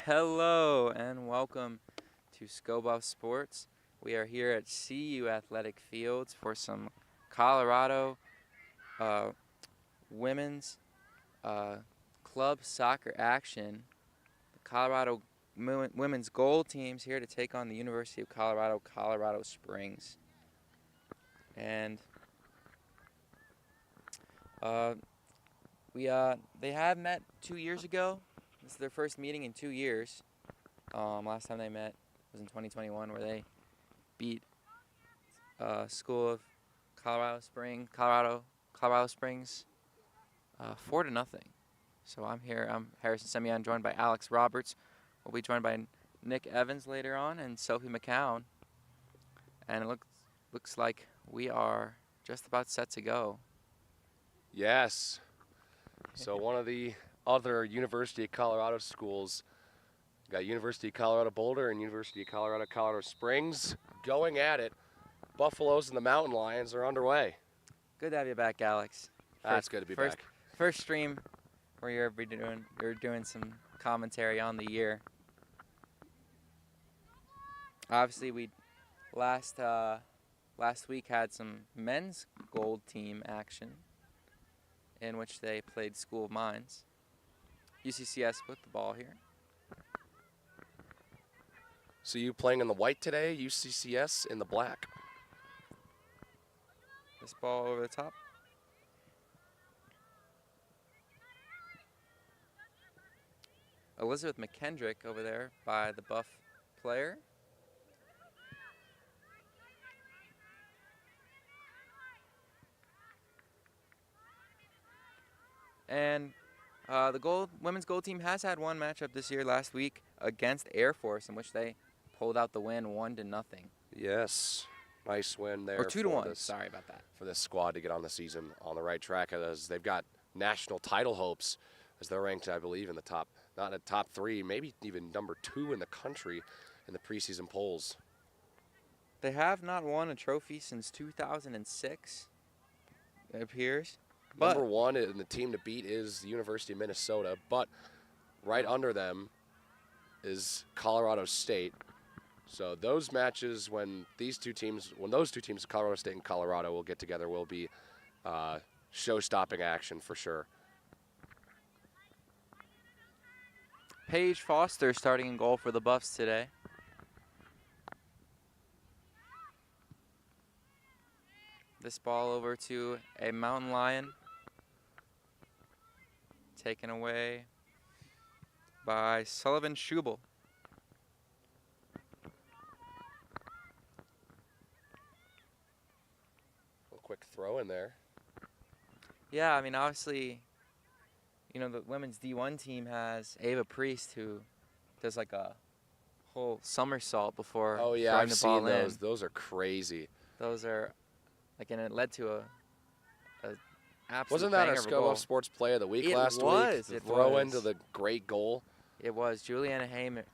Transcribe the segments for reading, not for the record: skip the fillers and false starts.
Hello and welcome to Scobuff Sports. We are here at CU Athletic Fields for some Colorado women's club soccer action. The Colorado women's goal team's here to take on the University of Colorado, Colorado Springs. And they have met 2 years ago. This is their first meeting in 2 years. Last time they met was in 2021, where they beat School of Colorado Springs, 4-0. So I'm here. I'm Harrison Semyon, joined by Alex Roberts. We'll be joined by Nick Evans later on and Sophie McCown. And it looks like we are just about set to go. Yes. So one of the other University of Colorado schools, got University of Colorado Boulder and University of Colorado Colorado Springs going at it. Buffaloes and the Mountain Lions are underway. Good to have you back, Alex. It's good to be back. First stream where you're doing some commentary on the year. Obviously, we last week had some men's gold team action in which they played School of Mines. UCCS with the ball here. So you playing in the white today, UCCS in the black. This ball over the top. Elizabeth McKendrick over there by the Buff player. And the women's gold team has had one matchup this year last week against Air Force, in which they pulled out the win 1-0. Yes. Nice win there. Or 2-1. Sorry about that. For this squad to get on the season on the right track, as they've got national title hopes, as they're ranked, I believe, in the top, not in the top 3, maybe even number 2 in the country in the preseason polls. They have not won a trophy since 2006, it appears. Number 1 in the team to beat is the University of Minnesota, but right under them is Colorado State. So those matches, when those two teams, Colorado State and Colorado, will get together, will be show-stopping action for sure. Paige Foster starting in goal for the Buffs today. This ball over to a Mountain Lion. Taken away by Sullivan Schubel. A quick throw in there. Yeah, I mean, obviously, you know, the women's D1 team has Ava Priest, who does like a whole somersault before throwing the ball in. Those. Those are crazy. Those are, like, and it led to a absolute Wasn't that our banger Scobuff Sports Play of the Week last week? The throw into the great goal. It was. Juliana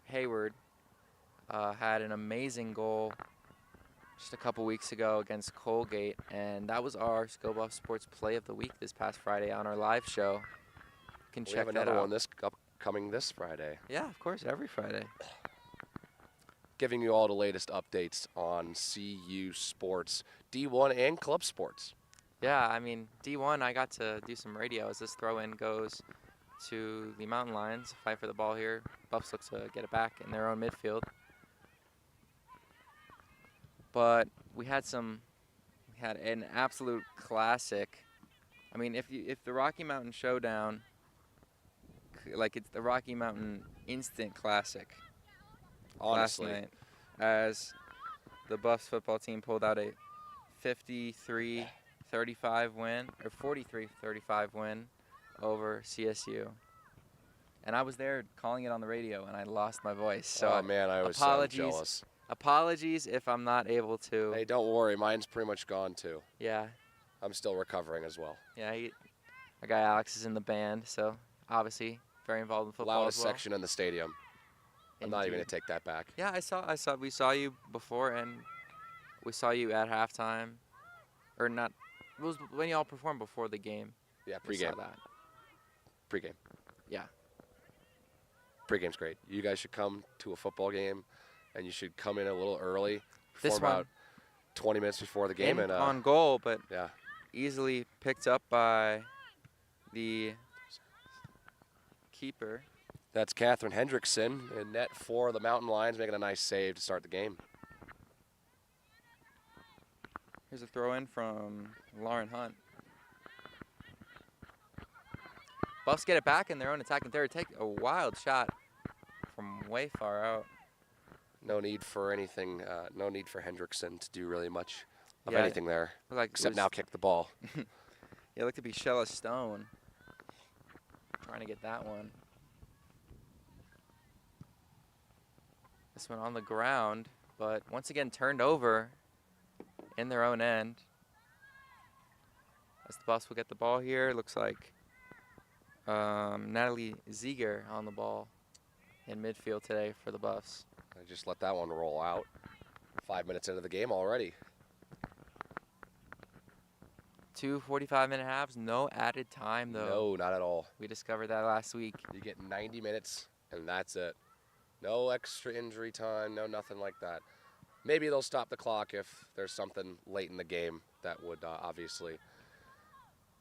Hayward had an amazing goal just a couple weeks ago against Colgate, and that was our Scobuff Sports Play of the Week this past Friday on our live show. You can check that out. We have another one coming this Friday. Yeah, of course, every Friday. Giving you all the latest updates on CU sports, D1 and club sports. Yeah, I mean, D1, I got to do some radio as this throw-in goes to the Mountain Lions. Fight for the ball here. Buffs look to get it back in their own midfield. But we had an absolute classic. I mean, if the Rocky Mountain Showdown, like, it's the Rocky Mountain Instant Classic. Honestly. Last night, as the Buffs football team pulled out a 53-35 win, or 43-35 win over CSU. And I was there calling it on the radio, and I lost my voice. So oh, man, I was so jealous. Apologies if I'm not able to. Hey, don't worry. Mine's pretty much gone, too. Yeah. I'm still recovering as well. Yeah, our guy Alex is in the band, so obviously very involved in football Loudest as well. section in the stadium. I'm not even going to take that back. Yeah, we saw you before, and we saw you at halftime. Or not, it was when y'all performed before the game. Yeah, We saw pregame. that. Pregame. Yeah. Pre-game's great. You guys should come to a football game, and you should come in a little early, This before one about 20 minutes before the game, in and on goal, but yeah, easily picked up by the keeper. that's Catherine Hendrickson in net for the Mountain Lions, making a nice save to start the game. Here's a throw in from Lauren Hunt. Buffs get it back in their own attacking third. Take a wild shot from way far out. No need for anything. No need for Hendrickson to do really much of Yeah, anything there, Like except now kick the ball. Yeah, it looked to be Shella Stone trying to get that one. This one on the ground, but once again turned over in their own end. As the Buffs will get the ball here, looks like Natalie Zieger on the ball in midfield today for the Buffs. I just let that one roll out. 5 minutes into the game already. 2 45-minute halves, no added time though. No, not at all. We discovered that last week. You get 90 minutes, and that's it. No extra injury time, no nothing like that. Maybe they'll stop the clock if there's something late in the game that would obviously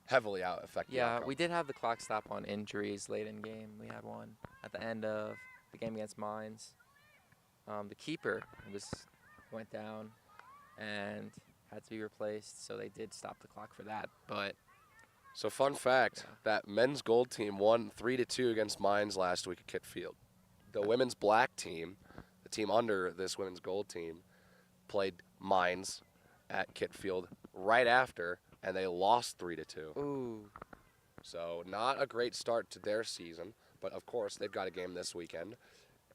heavily affect the Yeah, outcome. we did have the clock stop on injuries late in game. We had one at the end of the game against Mines. The keeper went down and had to be replaced, so they did stop the clock for that. But So fun fact, Yeah. that men's gold team won 3-2 against Mines last week at Kitfield. The women's black team, the team under this women's gold team, played Mines at Kitfield right after, and they lost 3-2. ooh, So not a great start to their season, but of course they've got a game this weekend,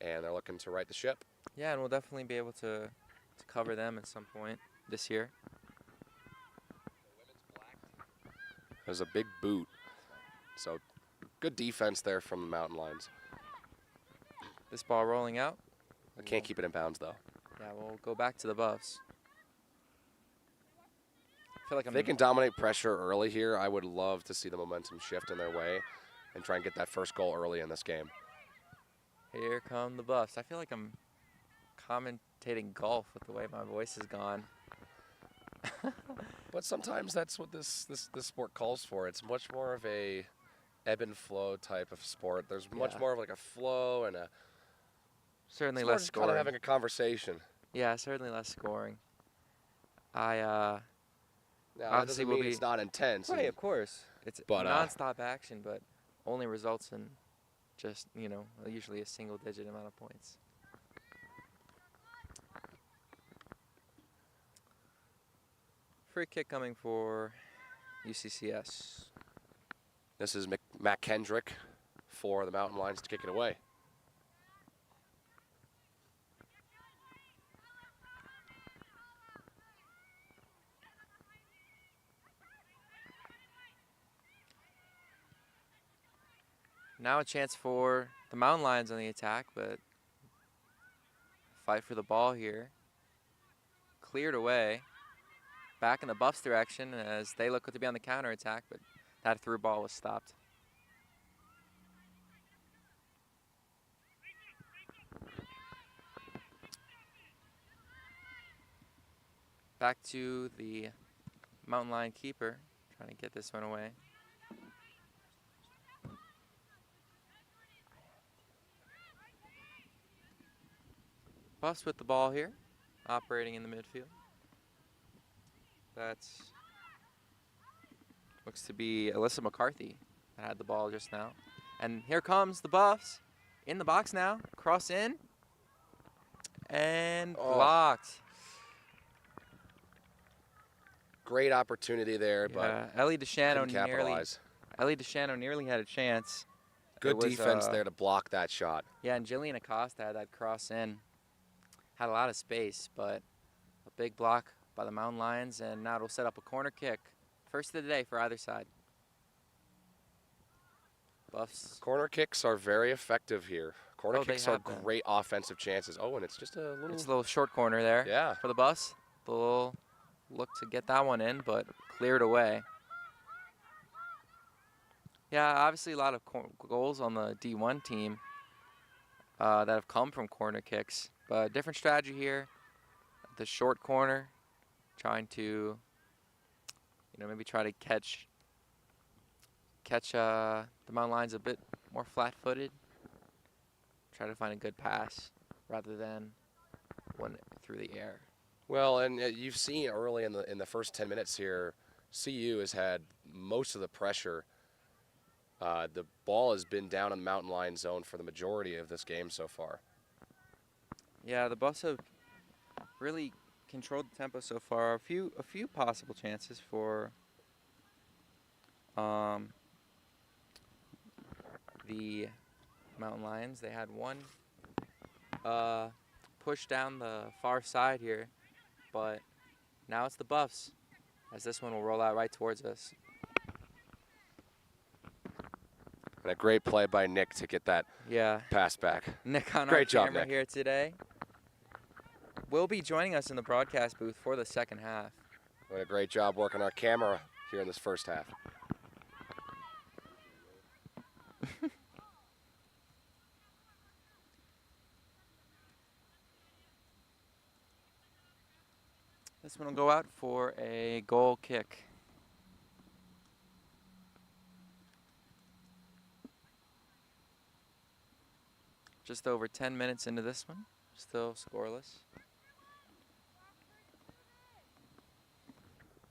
and they're looking to right the ship. yeah, and we'll definitely be able to cover them at some point this year. There's a big boot. So good defense there from the Mountain Lions. This ball rolling out. I can't keep it in bounds though. Yeah, we'll go back to the Buffs. I feel like If they can dominate pressure early here, I would love to see the momentum shift in their way and try and get that first goal early in this game. Here come the Buffs. I feel like I'm commentating golf with the way my voice is gone. But sometimes that's what this sport calls for. It's much more of a ebb and flow type of sport. There's much Yeah. more of like a flow and a Certainly it's more less just kind scoring. of having a conversation. Yeah, certainly less scoring. I Now, that Obviously, doesn't we'll mean be- it's not intense. right, and- of course. It's But, non-stop action, but only results in just, usually a single-digit amount of points. Free kick coming for UCCS. This is Matt Kendrick for the Mountain Lions to kick it away. Now a chance for the Mountain Lions on the attack, but fight for the ball here. Cleared away. Back in the Buffs' direction as they look to be on the counterattack, but that through ball was stopped. Back to the Mountain Lion keeper, trying to get this one away. Buffs with the ball here, operating in the midfield. That's looks to be Alyssa McCarthy that had the ball just now. And here comes the Buffs in the box now. Cross in and Oh. blocked. Great opportunity there, but Yeah, Ellie DeShano couldn't capitalize. nearly had a chance. Good was, defense there to block that shot. Yeah, and Jillian Acosta had that cross in. Had a lot of space, but a big block by the Mountain Lions, and now it'll set up a corner kick. First of the day for either side. Buffs. Corner kicks are very effective here. Corner Oh, they kicks are have been. great offensive chances. Oh, and it's just a little. It's a little short corner there Yeah. for the Buffs. They'll look to get that one in, but cleared away. Yeah, obviously a lot of goals on the D1 team. that have come from corner kicks. But different strategy here. The short corner, trying to, maybe try to catch the Mountain Lions a bit more flat-footed. Try to find a good pass rather than one through the air. Well, and you've seen early in the first 10 minutes here, CU has had most of the pressure. The ball has been down in the Mountain Lion zone for the majority of this game so far. Yeah, the Buffs have really controlled the tempo so far. A few possible chances for the Mountain Lions. They had one push down the far side here, but now it's the Buffs, as this one will roll out right towards us. And a great play by Nick to get that pass back. Nick on Great our job, camera Nick. here today. Will be joining us in the broadcast booth for the second half. Doing a great job working our camera here in this first half. This one will go out for a goal kick. Just over 10 minutes into this one, still scoreless.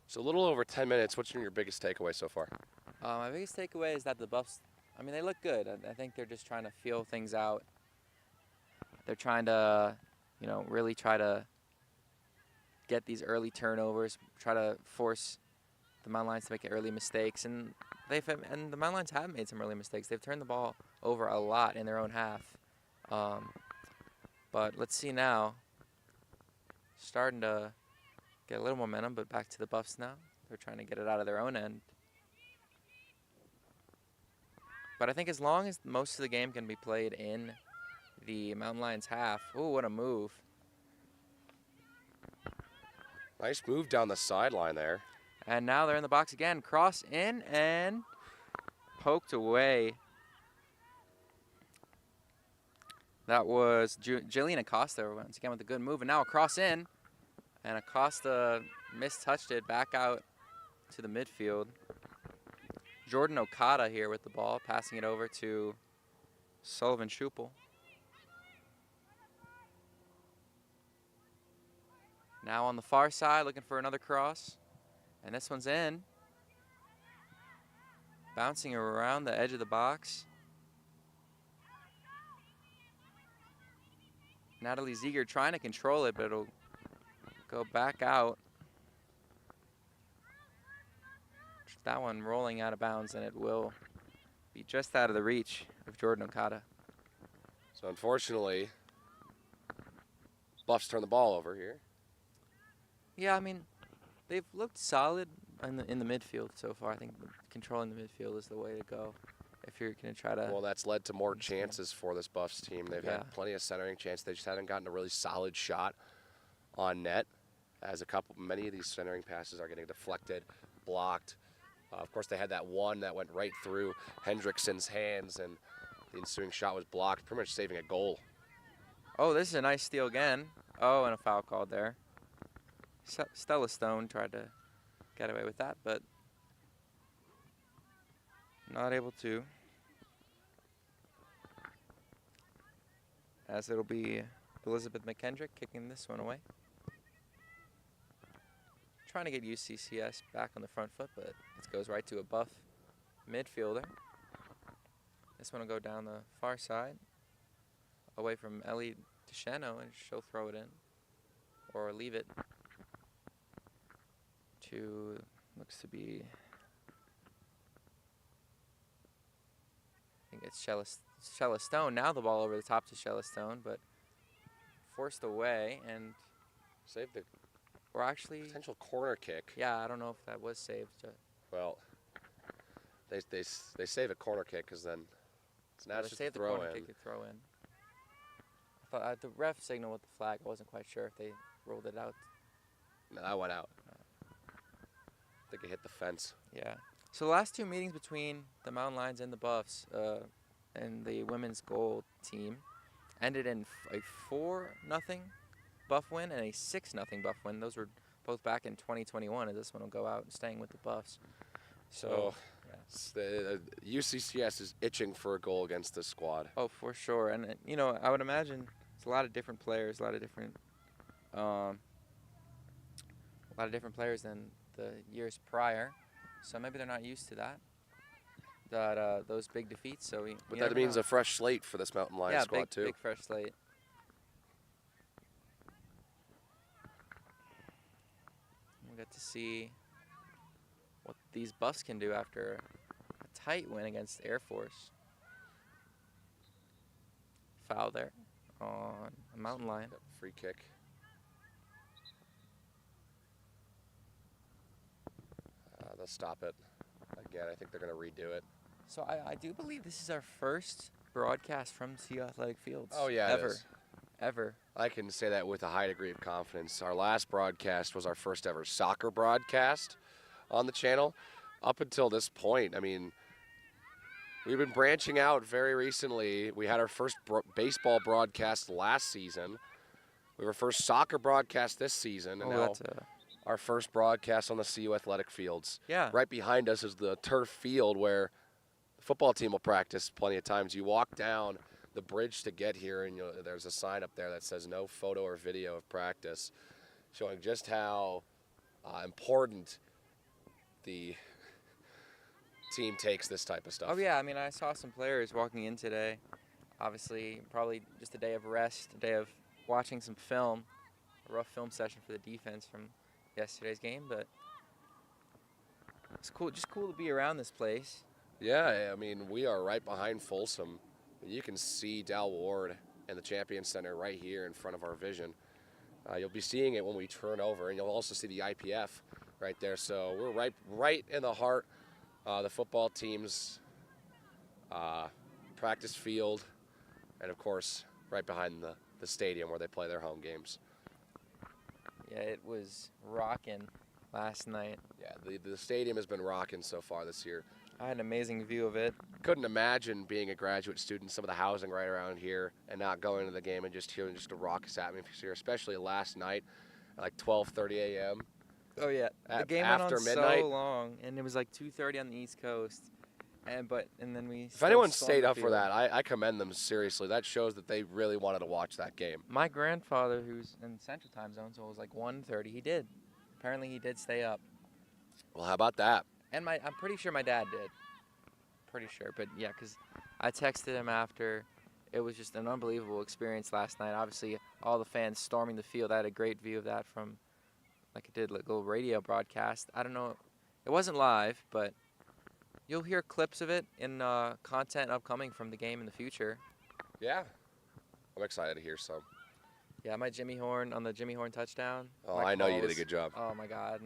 So a little over 10 minutes. What's your biggest takeaway so far? My biggest takeaway is that the Buffs, they look good. I think they're just trying to feel things out. They're trying to, really try to get these early turnovers, try to force the Mountain Lions to make early mistakes. And the Mountain Lions have made some early mistakes. They've turned the ball over a lot in their own half. But let's see now. Starting to get a little momentum, but back to the Buffs now. They're trying to get it out of their own end. But I think as long as most of the game can be played in the Mountain Lions half. Ooh, what a move. Nice move down the sideline there. And now they're in the box again. Cross in and poked away. That was Jillian Acosta once again with a good move. And now a cross in. And Acosta mistouched it back out to the midfield. Jordan Okada here with the ball, passing it over to Sullivan Schupel. Now on the far side, looking for another cross. And this one's in. Bouncing around the edge of the box. Natalie Ziegler trying to control it, but it'll go back out. That one rolling out of bounds, and it will be just out of the reach of Jordan Okada. So unfortunately, Buffs turn the ball over here. Yeah, they've looked solid in the midfield so far. I think controlling the midfield is the way to go if you're going to try to. Well, that's led to more chances for this Buffs team. They've had plenty of centering chances. They just haven't gotten a really solid shot on net, as many of these centering passes are getting deflected, blocked. Of course, they had that one that went right through Hendrickson's hands, and the ensuing shot was blocked, pretty much saving a goal. Oh, this is a nice steal again. Oh, and a foul called there. Stella Stone tried to get away with that, but not able to. As it'll be Elizabeth McKendrick kicking this one away. Trying to get UCCS back on the front foot, but it goes right to a Buff midfielder. This one will go down the far side, away from Ellie DeShano, and she'll throw it in, or leave it to, looks to be, I think it's Shella Stone. Now the ball over the top to Shella Stone, but forced away, and Save the or actually potential corner kick. Yeah, I don't know if that was saved. Well, they save a corner kick because then it's now just a the throw corner in. kick to throw in. I thought the ref signaled with the flag. I wasn't quite sure if they rolled it out. No, that went out. I think it hit the fence. Yeah. So the last two meetings between the Mountain Lions and the Buffs and the women's goal team ended in a 4-0 Buff win and a 6-0 Buff win. Those were both back in 2021, and this one will go out and staying with the Buffs. So, the UCCS is itching for a goal against this squad. oh, for sure. And, I would imagine it's a lot of different players, a lot of different players than the years prior. So maybe they're not used to those big defeats. So But that means a fresh slate for this Mountain Lions squad, too. Big fresh slate. We got to see what these Buffs can do after a tight win against Air Force. Foul there on a Mountain Lion. Free kick. They'll stop it. Again, I think they're going to redo it. So I do believe this is our first broadcast from CU Athletic Fields. Oh, yeah, Ever. I can say that with a high degree of confidence. Our last broadcast was our first ever soccer broadcast on the channel. Up until this point, I mean, we've been branching out very recently. We had our first baseball broadcast last season. We were first soccer broadcast this season, and now our first broadcast on the CU Athletic Fields. Yeah. Right behind us is the turf field where the football team will practice plenty of times. You walk down the bridge to get here, and there's a sign up there that says no photo or video of practice, showing just how important the team takes this type of stuff. Oh, yeah. I mean, I saw some players walking in today. Obviously, probably just a day of rest, a day of watching some film, a rough film session for the defense from yesterday's game, but it's cool. Just cool to be around this place. Yeah, I mean, we are right behind Folsom. You can see Dal Ward and the Champion Center right here in front of our vision. You'll be seeing it when we turn over, and you'll also see the IPF right there. So we're right in the heart of the football team's practice field, and of course, right behind the stadium where they play their home games. Yeah, it was rocking last night. Yeah, the stadium has been rocking so far this year. I had an amazing view of it. Couldn't imagine being a graduate student, some of the housing right around here, and not going to the game and just hearing just a raucous atmosphere, especially last night at like 12:30 a.m. Oh, yeah. The game after went on midnight. so long, and it was like 2:30 on the East Coast. And then we. If anyone stayed up for that, I commend them seriously. That shows that they really wanted to watch that game. My grandfather, who's in Central Time Zone, so it was like 1:30. He did. Apparently, he did stay up. Well, how about that? And I'm pretty sure my dad did. Pretty sure, but yeah, because I texted him after. It was just an unbelievable experience last night. Obviously, all the fans storming the field. I had a great view of that from, like I did, like a little radio broadcast. I don't know, it wasn't live, but you'll hear clips of it in content upcoming from the game in the future. Yeah, I'm excited to hear some. Yeah, my Jimmy Horn on the Jimmy Horn touchdown. Oh, I know you did a good job. Oh my God,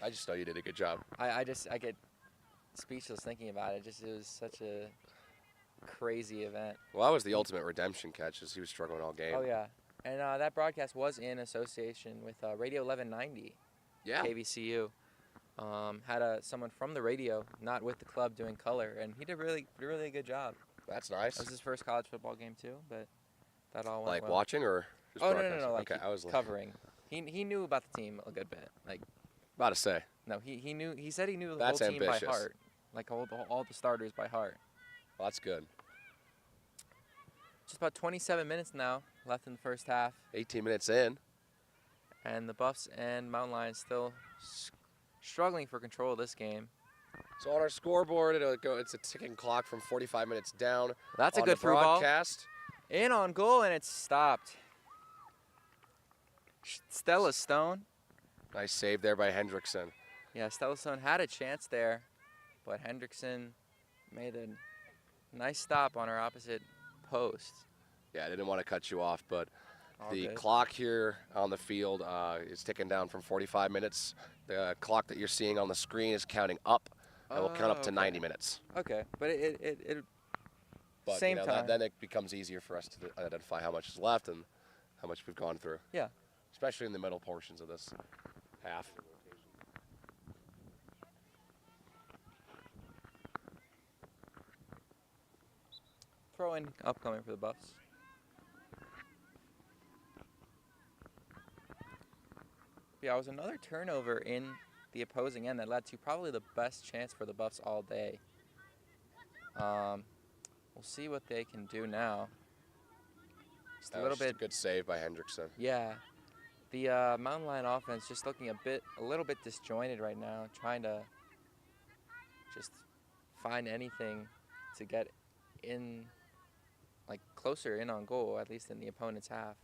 I just know you did a good job. I get speechless thinking about it. It was such a crazy event. Well, that was the ultimate redemption catch, as he was struggling all game. Oh yeah, and that broadcast was in association with Radio 1190. Yeah. KVCU. Had someone from the radio, not with the club, doing color, and he did really a good job. That's nice. That was his first college football game too, but that all went like well. watching or just no, broadcasting? like okay, I was covering. He knew about the team a good bit. Like about to say. no, he knew. He said he knew the That's whole team ambitious. by heart, like all the starters by heart. Well, that's good. Just about 27 minutes now left in the first half, 18 minutes in. and the Buffs and Mountain Lions still struggling for control of this game. So on our scoreboard, it's a ticking clock from 45 minutes down. That's a on good the through ball. broadcast. In on goal, and it's stopped. Stella Stone. Nice save there by Hendrickson. Yeah, Stella Stone had a chance there, but Hendrickson made a nice stop on her opposite post. Yeah, I didn't want to cut you off, but All the good. clock here on the field is ticking down from 45 minutes. The clock that you're seeing on the screen is counting up, and will count up to okay. 90 minutes. Okay, but it But same time. then it becomes easier for us to identify how much is left and how much we've gone through. Yeah. Especially in the middle portions of this half. throw in upcoming for the Buffs. Yeah, it was another turnover in the opposing end that led to probably the best chance for the Buffs all day. We'll see what they can do now. Just a little bit. A good save by Hendrickson. Yeah, the Mountain Lion offense just looking a little bit disjointed right now, trying to just find anything to get in, like closer in on goal, at least in the opponent's half.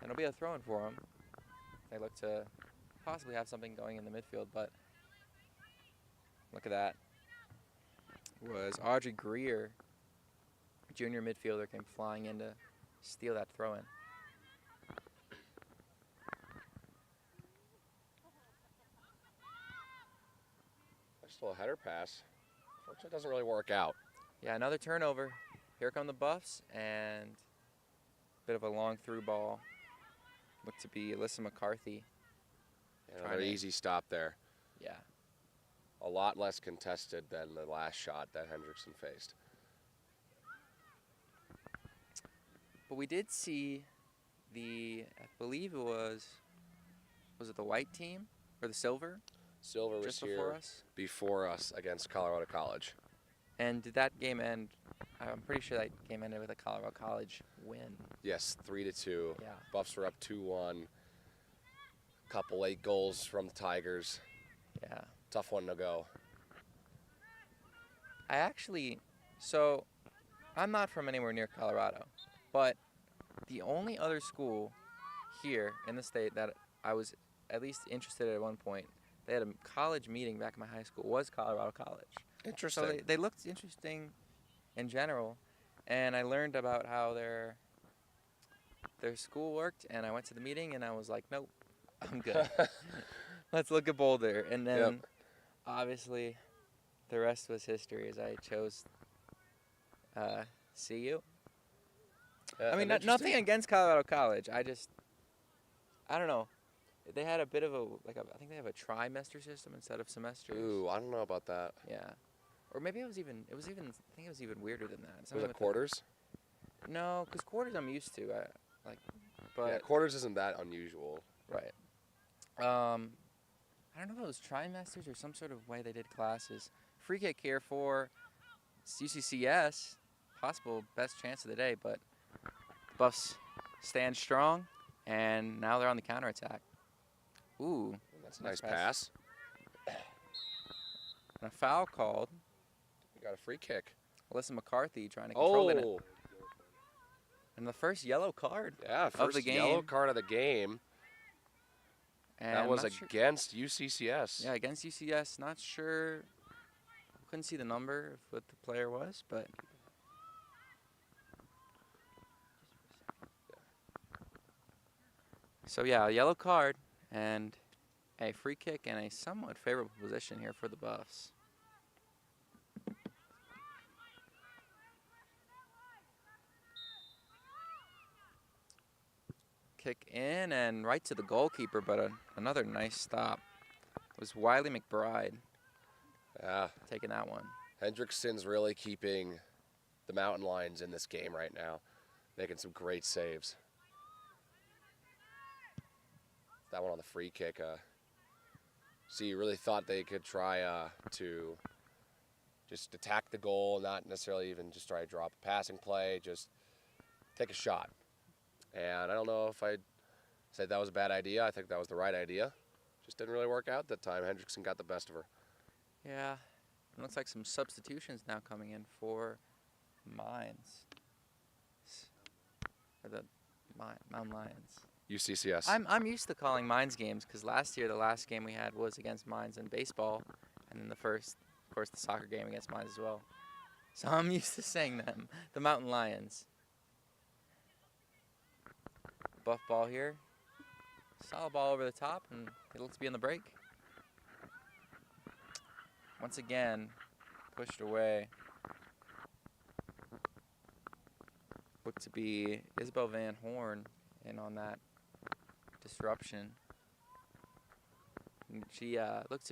And it'll be a throw-in for them. They look to possibly have something going in the midfield, but look at that. It was Audrey Greer, junior midfielder, came flying in to steal that throw-in. Nice little header pass. Fortunately, it doesn't really work out. Yeah, another turnover. Here come the Buffs, and a bit of a long through ball. Looked to be Alyssa McCarthy. Another easy stop there. Yeah. A lot less contested than the last shot that Hendrickson faced. But we did see I believe it was it the white team or the silver? Silver was just here before us against Colorado College. And did that game end? I'm pretty sure that game ended with a Colorado College win. Yes, 3-2. Yeah. Buffs were up 2-1. Couple late goals from the Tigers. Yeah. Tough one to go. I'm not from anywhere near Colorado, but the only other school here in the state that I was at least interested in at one point, they had a college meeting back in my high school, was Colorado College. Interesting. So they looked interesting in general, and I learned about how their school worked, and I went to the meeting, and I was like, nope, I'm good. Let's look at Boulder. And then, obviously, the rest was history as I chose CU. I mean, nothing against Colorado College. I don't know. They had a bit of I think they have a trimester system instead of semesters. Ooh, I don't know about that. Yeah. Or maybe I think it was even weirder than that. Was it quarters? No, because quarters I'm used to. But yeah, quarters isn't that unusual. Right. I don't know if it was trimesters or some sort of way they did classes. Free kick here for UCCS. Possible best chance of the day, but the Buffs stand strong, and now they're on the counterattack. Ooh. That's a nice pass. And a foul called. We got a free kick. Alyssa McCarthy trying to control it. Oh. And the first yellow card of the game. Yellow card of the game. And that was against UCCS. Yeah, against UCCS. Not sure. Couldn't see the number of what the player was, but. So yeah, a yellow card and a free kick and a somewhat favorable position here for the Buffs. Kick in and right to the goalkeeper, but another nice stop. It was Wiley McBride taking that one. Hendrickson's really keeping the Mountain Lions in this game right now, making some great saves. That one on the free kick. You really thought they could try to just attack the goal, not necessarily even just try to drop a passing play, just take a shot. And I don't know if I'd say that was a bad idea. I think that was the right idea. Just didn't really work out that time. Hendrickson got the best of her. Yeah. It looks like some substitutions now coming in for Mines. For the Mountain Lions. UCCS. I'm used to calling Mines games because last year the last game we had was against Mines in baseball, and then the first, of course, the soccer game against Mines as well. So I'm used to saying them, the Mountain Lions. Buff ball here. Solid ball over the top, and it looks to be on the break. Once again, pushed away. Looked to be Isabel Van Horn in on that disruption. And she looks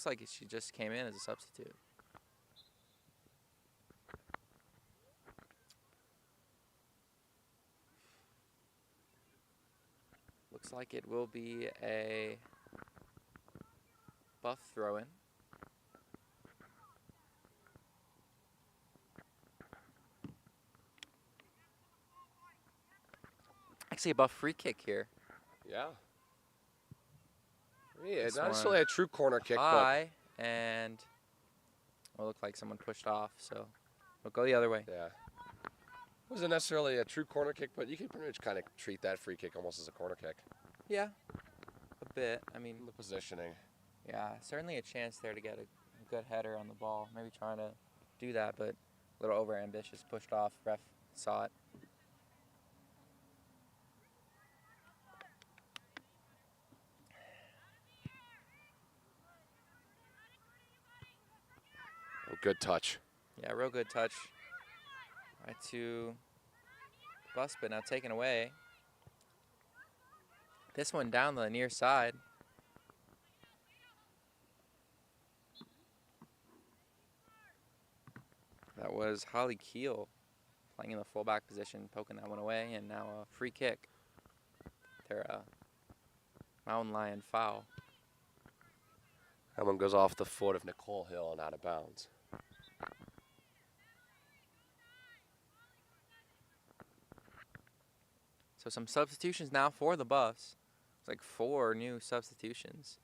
like she just came in as a substitute. Looks like it will be a Buff throw-in. Actually, a Buff free kick here. Yeah. Yeah, This not one necessarily a true corner kick, but high, and it looked like someone pushed off, so we'll go the other way. yeah. Wasn't necessarily a true corner kick, but you can pretty much kind of treat that free kick almost as a corner kick. Yeah, a bit. I mean, The positioning. yeah, certainly a chance there to get a good header on the ball. Maybe trying to do that, but a little over-ambitious, pushed off. Ref saw it. Oh, good touch. Yeah, real good touch. Right to Bus, but now taken away. This one down the near side. That was Holly Keel playing in the fullback position, poking that one away, and now a free kick. They're a Mountain Lion foul. That one goes off the foot of Nicole Hill and out of bounds. So some substitutions now for the Buffs. It's like 4 new substitutions.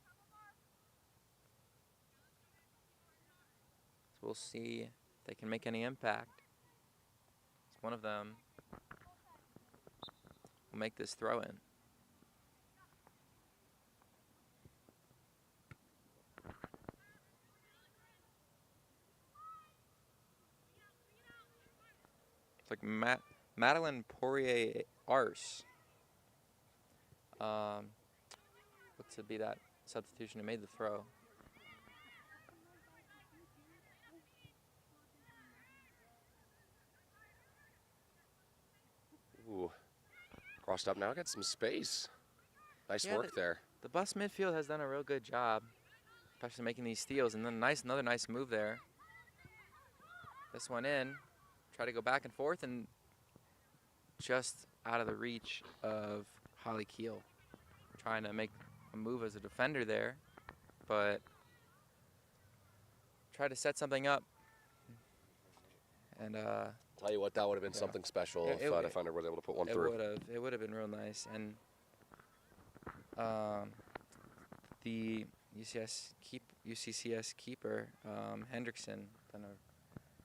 So we'll see if they can make any impact. It's one of them will make this throw in. It's like Madeline Poirier Arce. Looks to be that substitution who made the throw. Ooh. Crossed up now, got some space. Nice Yeah, work there. The Bus midfield has done a real good job, especially making these steals. And then another nice move there. This one in. Try to go back and forth and just out of the reach of Holly Keel. Trying to make a move as a defender there, but try to set something up. And Tell you what, that would have been yeah. something special if It defender was able to put one it through. would have been real nice. And the UCCS keeper Hendrickson done a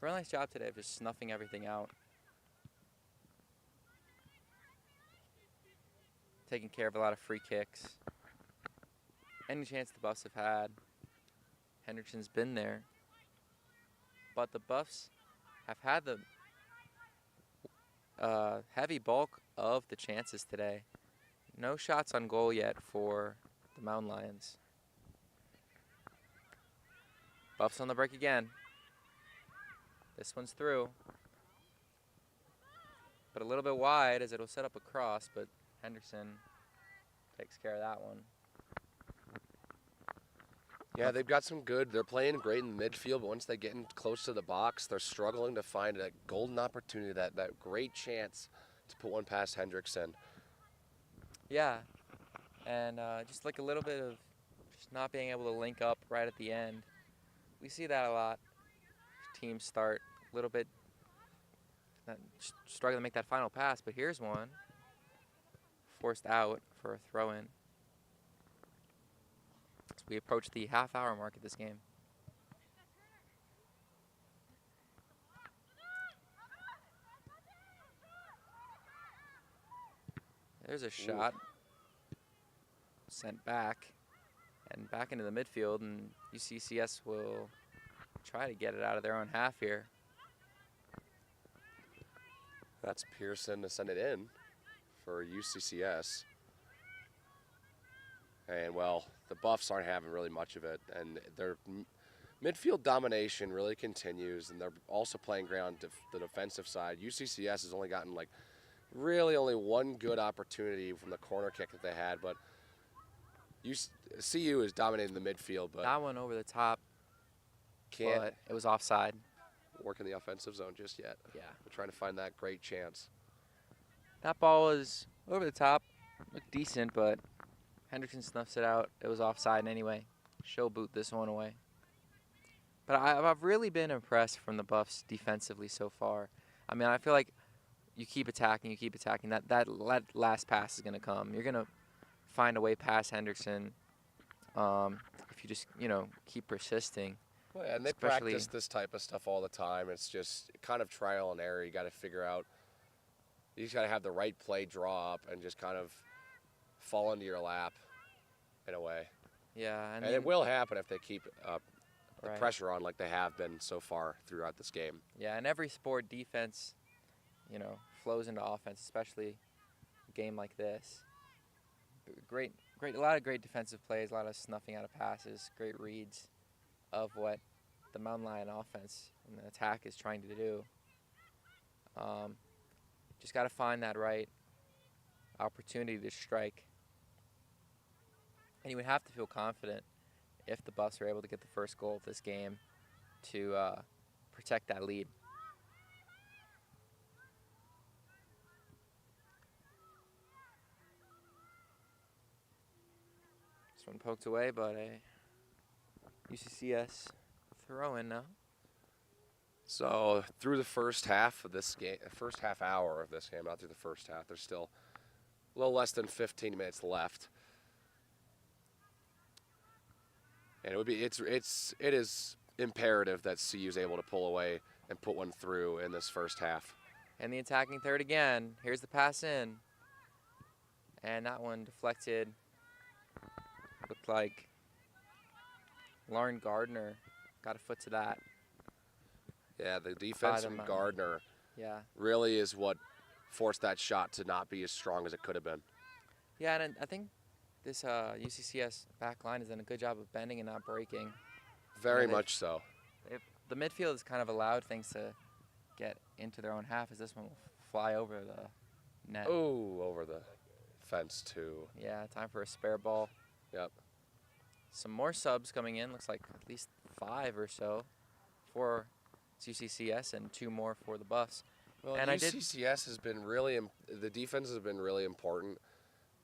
real nice job today of just snuffing everything out, taking care of a lot of free kicks. Any chance the Buffs have had, Hendrickson's been there. But the Buffs have had the heavy bulk of the chances today. No shots on goal yet for the Mountain Lions. Buffs on the break again. This one's through. But a little bit wide as it'll set up a cross, but Henderson takes care of that one. Yeah, they've got some good. They're playing great in the midfield, but once they get in close to the box, they're struggling to find that golden opportunity, that great chance to put one past Hendrickson. Yeah, and just like a little bit of just not being able to link up right at the end. We see that a lot. Teams start a little bit struggling to make that final pass, but here's one. Forced out for a throw-in. As we approach the half-hour mark of this game. There's a shot. Sent back. And back into the midfield, and UCCS will try to get it out of their own half here. That's Pearson to send it in for UCCS. And, well, the Buffs aren't having really much of it, and their midfield domination really continues, and they're also playing great on the defensive side. UCCS has only gotten, like, really only one good opportunity from the corner kick that they had, but CU is dominating the midfield, but that one over the top, can't but it was offside. work in the offensive zone just yet. Yeah. They're trying to find that great chance. That ball was over the top, Looked decent, but Hendrickson snuffs it out. It was offside anyway. She'll boot this one away. But I've really been impressed from the Buffs defensively so far. I mean, I feel like you keep attacking. That last pass is going to come. You're going to find a way past Hendrickson if you just, keep persisting. Well, yeah, and they Especially- practice this type of stuff all the time. It's just kind of trial and error. You got to figure out. You just got to have the right play draw up and just kind of fall into your lap in a way. Yeah, And it will happen if they keep the Right. pressure on like they have been so far throughout this game. Yeah, in every sport, defense, flows into offense, especially a game like this. Great, a lot of great defensive plays, a lot of snuffing out of passes, great reads of what the Mountain Lion offense and the attack is trying to do. Just got to find that right opportunity to strike. And you would have to feel confident if the Buffs are able to get the first goal of this game to protect that lead. This one poked away, but a UCCS throw-in now. So through the first half of this game, first half hour of this game, not through the first half, there's still a little less than 15 minutes left. And it is imperative that CU is able to pull away and put one through in this first half. And the attacking third again. Here's the pass in. And that one deflected. Looked like Lauren Gardner got a foot to that. Yeah, the defense Bottom from line. Gardner Yeah. really is what forced that shot to not be as strong as it could have been. Yeah, and I think this UCCS back line has done a good job of bending and not breaking. Very they- much so. The midfield has kind of allowed things to get into their own half as this one will fly over the net. Oh, over the fence too. Yeah, time for a spare ball. Yep. Some more subs coming in. Looks like at least 5 or so for UCCS and 2 more for the Buffs. Well, And I did- UCCS has been really, the defense has been really important.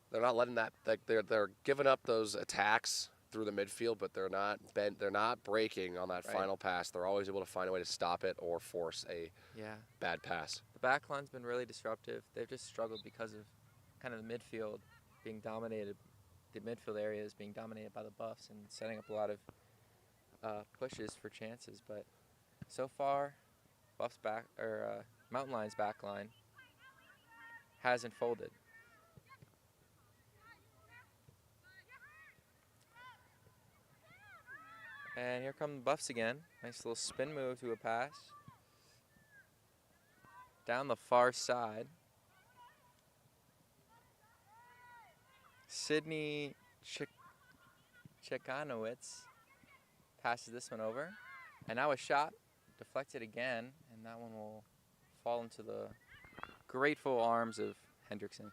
They're not letting that, like they're giving up those attacks through the midfield, but they're not breaking on that Right. final pass. They're always able to find a way to stop it or force a Yeah. bad pass. The back line's been really disruptive. They've just struggled because of kind of the midfield being dominated. The midfield area is being dominated by the Buffs and setting up a lot of pushes for chances. But so far, Buffs back or Mountain Lions back line hasn't folded. And here come the Buffs again. Nice little spin move to a pass. Down the far side. Sydney Chekanowicz passes this one over. And now a shot deflected again. And that one will fall into the grateful arms of Hendrickson.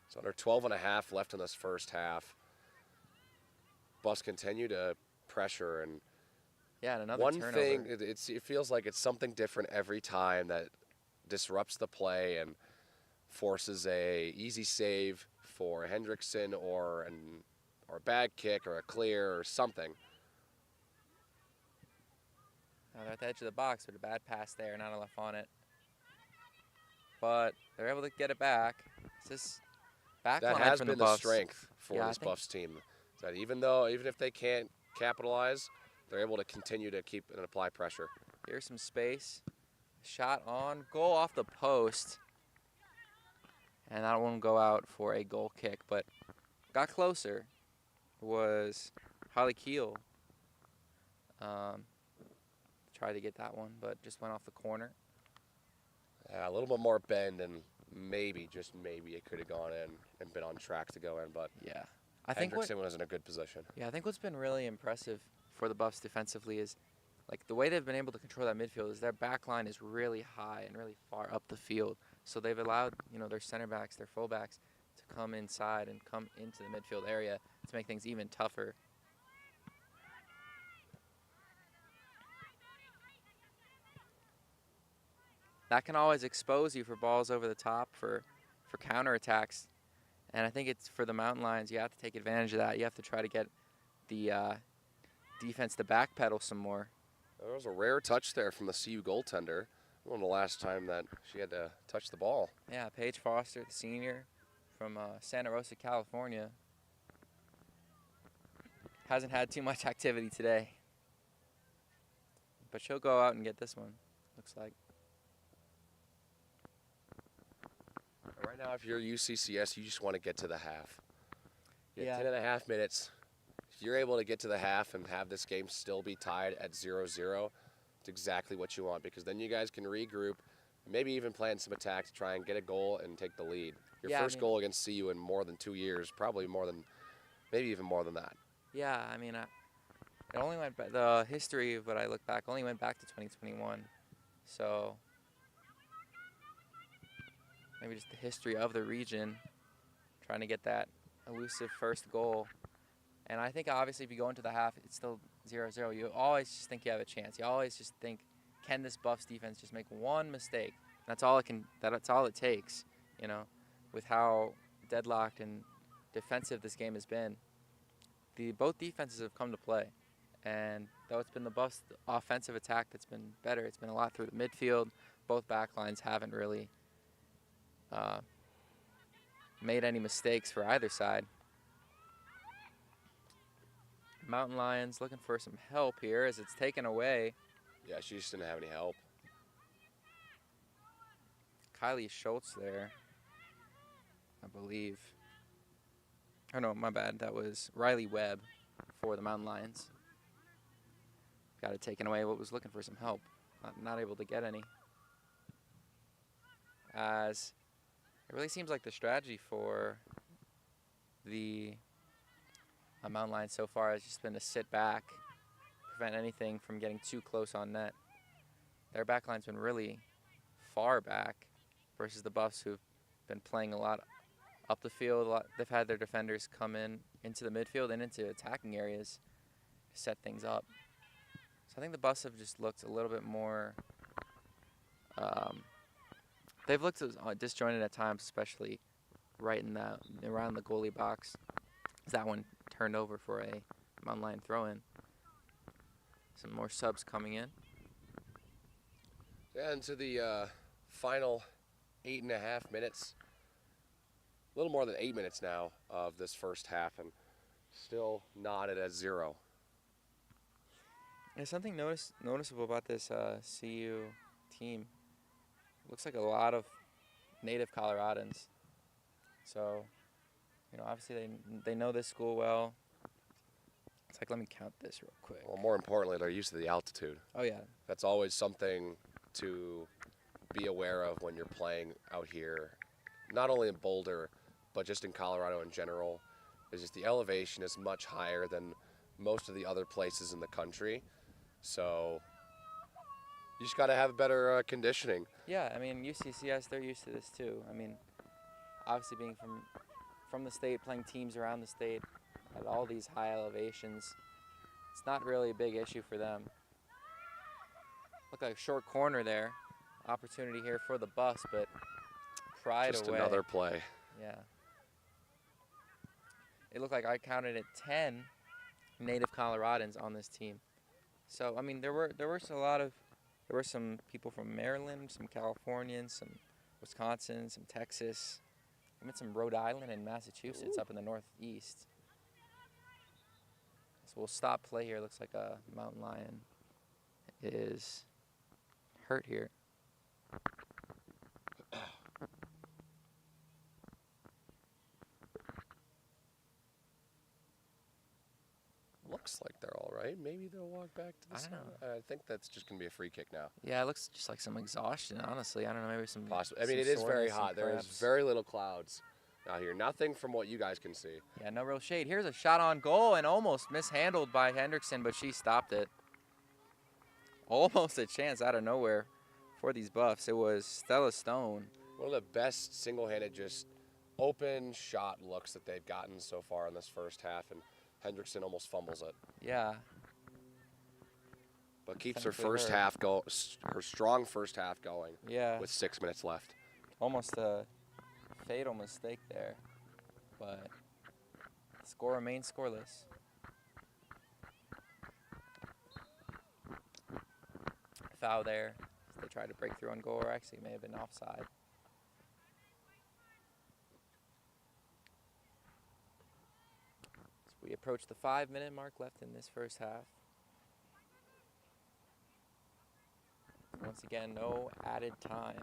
So under 12 and a half left in this first half. Buffs continue to pressure, and Yeah, and another one turnover. thing, it feels like it's something different every time that disrupts the play and forces a easy save for Hendrickson or a bad kick or a clear or something. Now they're at the edge of the box, but a bad pass there, not enough on it. But they're able to get it back. It's this back That line has from been the the Buffs. strength for Yeah, I this think- Buffs team. That even if they can't capitalize, they're able to continue to keep and apply pressure. Here's some space. Shot on goal off the post. And that won't go out for a goal kick, but got closer. Was Holly Keel. Tried to get that one, but just went off the corner. A little bit more bend, and maybe, just maybe, it could have gone in and been on track to go in, but Yeah. I think Hendrickson was in a good position. I think what's been really impressive for the Buffs defensively is like the way they've been able to control that midfield is their back line is really high and really far up the field. So they've allowed, their center backs, their full backs to come inside and come into the midfield area to make things even tougher. that can always expose you for balls over the top for counterattacks. And I think it's for the Mountain Lions, you have to take advantage of that. You have to try to get the defense to backpedal some more. There was a rare touch there from the CU goaltender. One of the last time that she had to touch the ball. Yeah, Paige Foster, the senior from Santa Rosa, California. Hasn't had too much activity today. But she'll go out and get this one, looks like. Right now, if you're UCCS, you just want to get to the half. You Yeah. have 10.5 minutes. If you're able to get to the half and have this game still be tied at 0-0, it's exactly what you want, because then you guys can regroup, maybe even plan some attack to try and get a goal and take the lead. Your Yeah, first goal against CU in more than 2 years, probably more than, maybe even more than that. Yeah, I mean, it only went back, the history of what I look back only went back to 2021. So maybe just the history of the region, trying to get that elusive first goal. And I think obviously if you go into the half, it's still 0-0. You always just think you have a chance. You always just think, can this Buffs defense just make one mistake? That's all it can. That's all it takes. You know, with how deadlocked and defensive this game has been, both defenses have come to play. And though it's been the Buffs' offensive attack that's been better, it's been a lot through the midfield. Both backlines haven't really made any mistakes for either side. Mountain Lions looking for some help here as it's taken away. Yeah, she just didn't have any help. Kylie Schultz there, I believe. Oh no, my bad. That was Riley Webb for the Mountain Lions. Got it taken away. What was looking for some help. Not able to get any. As it really seems like the strategy for the Mountain Lions so far has just been to sit back, prevent anything from getting too close on net. Their backline's been really far back versus the Buffs, who've been playing a lot up the field. They've had their defenders come into the midfield and into attacking areas to set things up. So I think the Buffs have just looked a little bit more. They've looked disjointed at times, especially right in around the goalie box. That one turned over for a Mountain Lion throw-in. Some more subs coming in. Yeah, into the final 8.5 minutes. A little more than 8 minutes now of this first half, and still knotted at 0. There's something noticeable about this CU team. Looks like a lot of native Coloradans. So, you know, obviously they know this school well. It's like, let me count this real quick. Well, more importantly, they're used to the altitude. Oh, yeah. That's always something to be aware of when you're playing out here, not only in Boulder, but just in Colorado in general. Is just the elevation is much higher than most of the other places in the country. So you just got to have better conditioning. Yeah, I mean, UCCS, they're used to this too. I mean, obviously being from the state, playing teams around the state at all these high elevations, it's not really a big issue for them. Look like a short corner there. Opportunity here for the Buffs, but pried Just away. another play. Yeah. It looked like I counted at 10 native Coloradans on this team. So I mean, there were some people from Maryland, some Californians, some Wisconsin, some Texas, even some Rhode Island and Massachusetts up in the northeast. So we'll stop play here. Looks like a Mountain Lion is hurt here. Looks like they're all right. Maybe they'll walk back to the I don't side. know. I think that's just going to be a free kick now. Yeah, it looks just like some exhaustion, honestly. I don't know, maybe some. Possibly. I mean, some it is very soreness and hot. There is cramps. very little clouds out here. Nothing from what you guys can see. Yeah, no real shade. Here's a shot on goal and almost mishandled by Hendrickson, but she stopped it. Almost a chance out of nowhere for these Buffs. It was Stella Stone. One of the best single-handed, just open shot looks that they've gotten so far in this first half, and Hendrickson almost fumbles it. Yeah. But keeps her Thankfully first her. half her strong first half going Yeah, with 6 minutes left. almost a fatal mistake there, but the score remains scoreless. Foul there. They tried to break through on goal, or actually may have been offside. So we approach the 5-minute mark left in this first half. Once again, no added time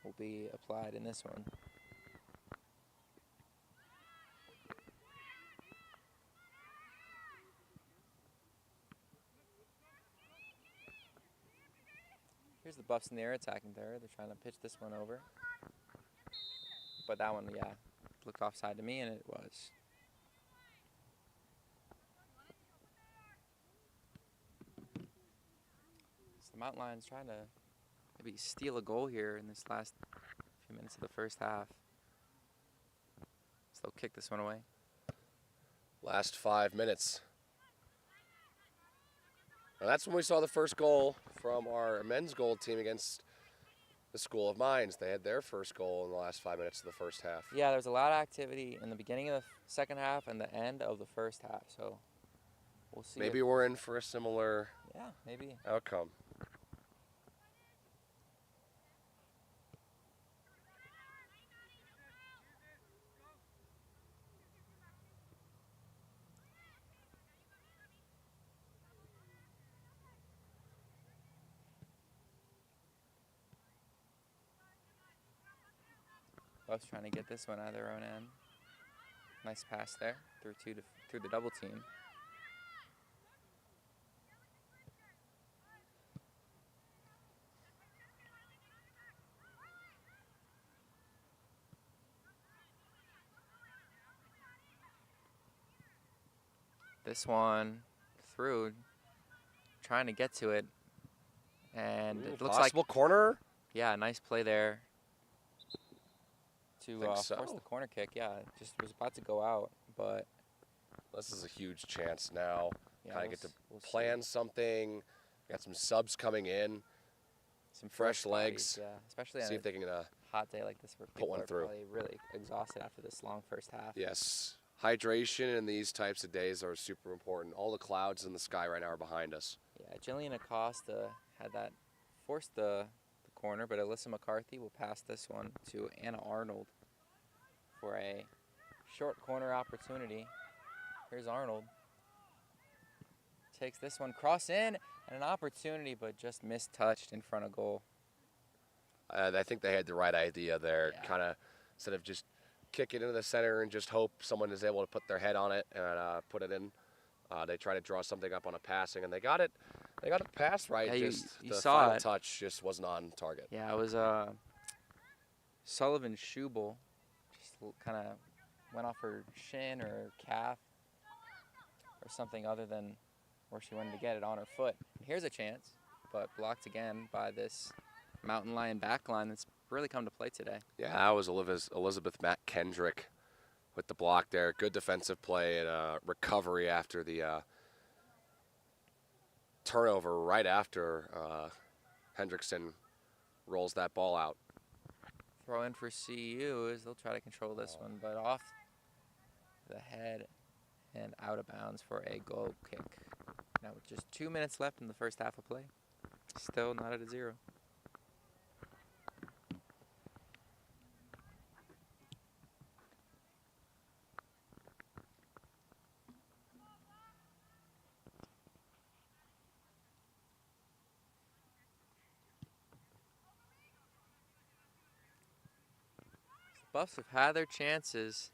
will be applied in this one. Here's the Buffs in the air attacking there. They're trying to pitch this one over. But that one, yeah, looked offside to me, and it was. So the Mountain Lions trying to maybe steal a goal here in this last few minutes of the first half. So they'll kick this one away. Last 5 minutes. Now that's when we saw the first goal from our men's goal team against the School of Mines. They had their first goal in the last 5 minutes of the first half. Yeah, there was a lot of activity in the beginning of the second half and the end of the first half. So we'll see. Maybe we're in for a similar maybe. outcome. Buffs trying to get this one out of their own end. Nice pass there through the double team. This one through, trying to get to it, and it looks like possible corner. Yeah, nice play there to Think force so. the corner kick. Yeah, it just was about to go out, but This is a huge chance now. yeah, Kind of get to we'll see. plan something. Got some subs coming in. Some fresh bodies, legs. yeah, especially See on if they can. a hot day like this where put people one are through. probably really exhausted after this long first half. Yes, hydration in these types of days are super important. All the clouds in the sky right now are behind us. Yeah, Jillian Acosta had that forced the corner, but Alyssa McCarthy will pass this one to Anna Arnold for a short corner opportunity. Here's Arnold. Takes this one, cross in, and an opportunity, but just mistouched in front of goal. I think they had the right idea there. Yeah. Kind of, instead of just kick it into the center and just hope someone is able to put their head on it and put it in. They try to draw something up on a passing, and they got it. They got it passed right. Yeah, just you the saw final it. touch just wasn't on target. Yeah, it was Sullivan Schubel. Just kind of went off her shin or calf or something other than where she wanted to get it on her foot. And here's a chance, but blocked again by this Mountain Lion backline that's really come to play today. Yeah, that was Elizabeth Matt Kendrick with the block there. Good defensive play and recovery after the turnover right after Hendrickson rolls that ball out. Throw in for CU as they'll try to control this one, but off the head and out of bounds for a goal kick. Now with just 2 minutes left in the first half of play, still not at a 0. Buffs have had their chances.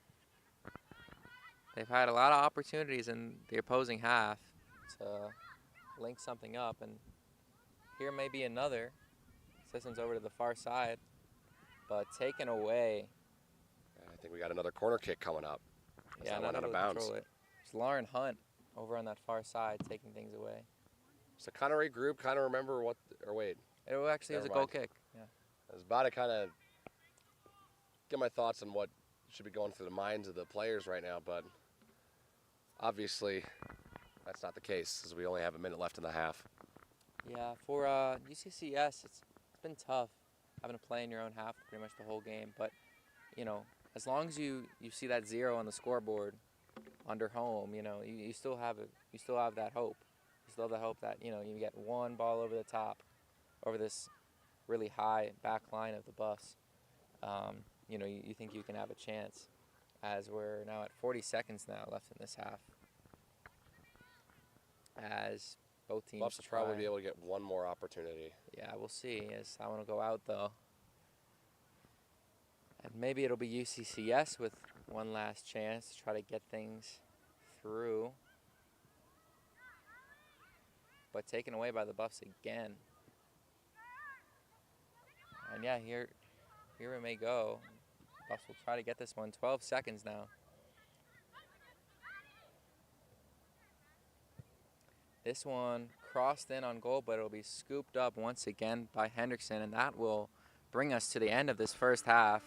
They've had a lot of opportunities in the opposing half to link something up, and here may be another. This one's over to the far side, but taken away. I think we got another corner kick coming up. Yeah, that not went out able of to bounds. control it. It's Lauren Hunt over on that far side taking things away. So kind of regroup, kind of remember what, or wait. It actually was a Never goal mind. kick. Yeah. I was about to kind of get my thoughts on what should be going through the minds of the players right now, but obviously that's not the case, as we only have a minute left in the half. Yeah, for UCCS, it's been tough having to play in your own half pretty much the whole game. But as long as you see that 0 on the scoreboard under home, you still have it. You still have that hope. You still have the hope that you get one ball over the top, over this really high back line of the bus. You think you can have a chance, as we're now at 40 seconds now left in this half. As both teams Buffs will try. probably be able to get one more opportunity. Yeah, we'll see. As I want to go out though. And maybe it'll be UCCS with one last chance to try to get things through. But taken away by the Buffs again. And yeah, here it may go. Buffs will try to get this one. 12 seconds now. This one crossed in on goal, but it'll be scooped up once again by Hendrickson, and that will bring us to the end of this first half.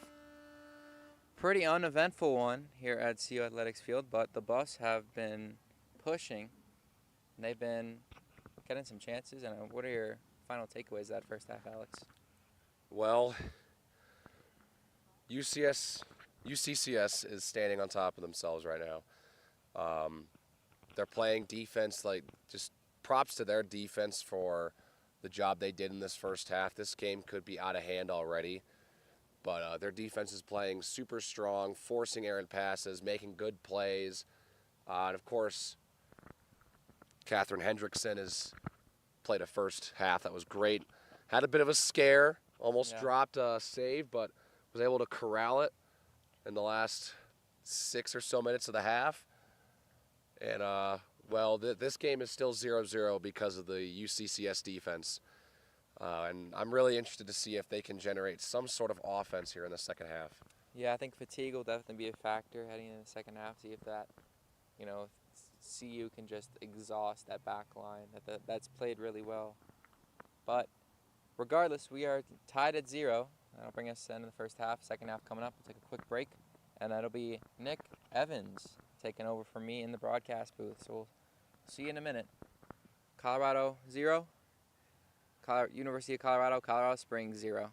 Pretty uneventful one here at CU Athletics Field, but the Buffs have been pushing. They've been getting some chances. And what are your final takeaways of that first half, Alex? Well, UCCS is standing on top of themselves right now. They're playing defense, just props to their defense for the job they did in this first half. This game could be out of hand already, but their defense is playing super strong, forcing errant passes, making good plays. And of course, Catherine Hendrickson has played a first half that was great. Had a bit of a scare, almost dropped a save, but was able to corral it in the last 6 or so minutes of the half. And, this game is still 0-0 because of the UCCS defense. And I'm really interested to see if they can generate some sort of offense here in the second half. Yeah, I think fatigue will definitely be a factor heading into the second half. See if that, CU can just exhaust that back line. That's played really well. But regardless, we are tied at 0. That'll bring us to the end of the first half. Second half coming up. We'll take a quick break. And that'll be Nick Evans taking over for me in the broadcast booth. So we'll see you in a minute. Colorado 0. University of Colorado Springs 0.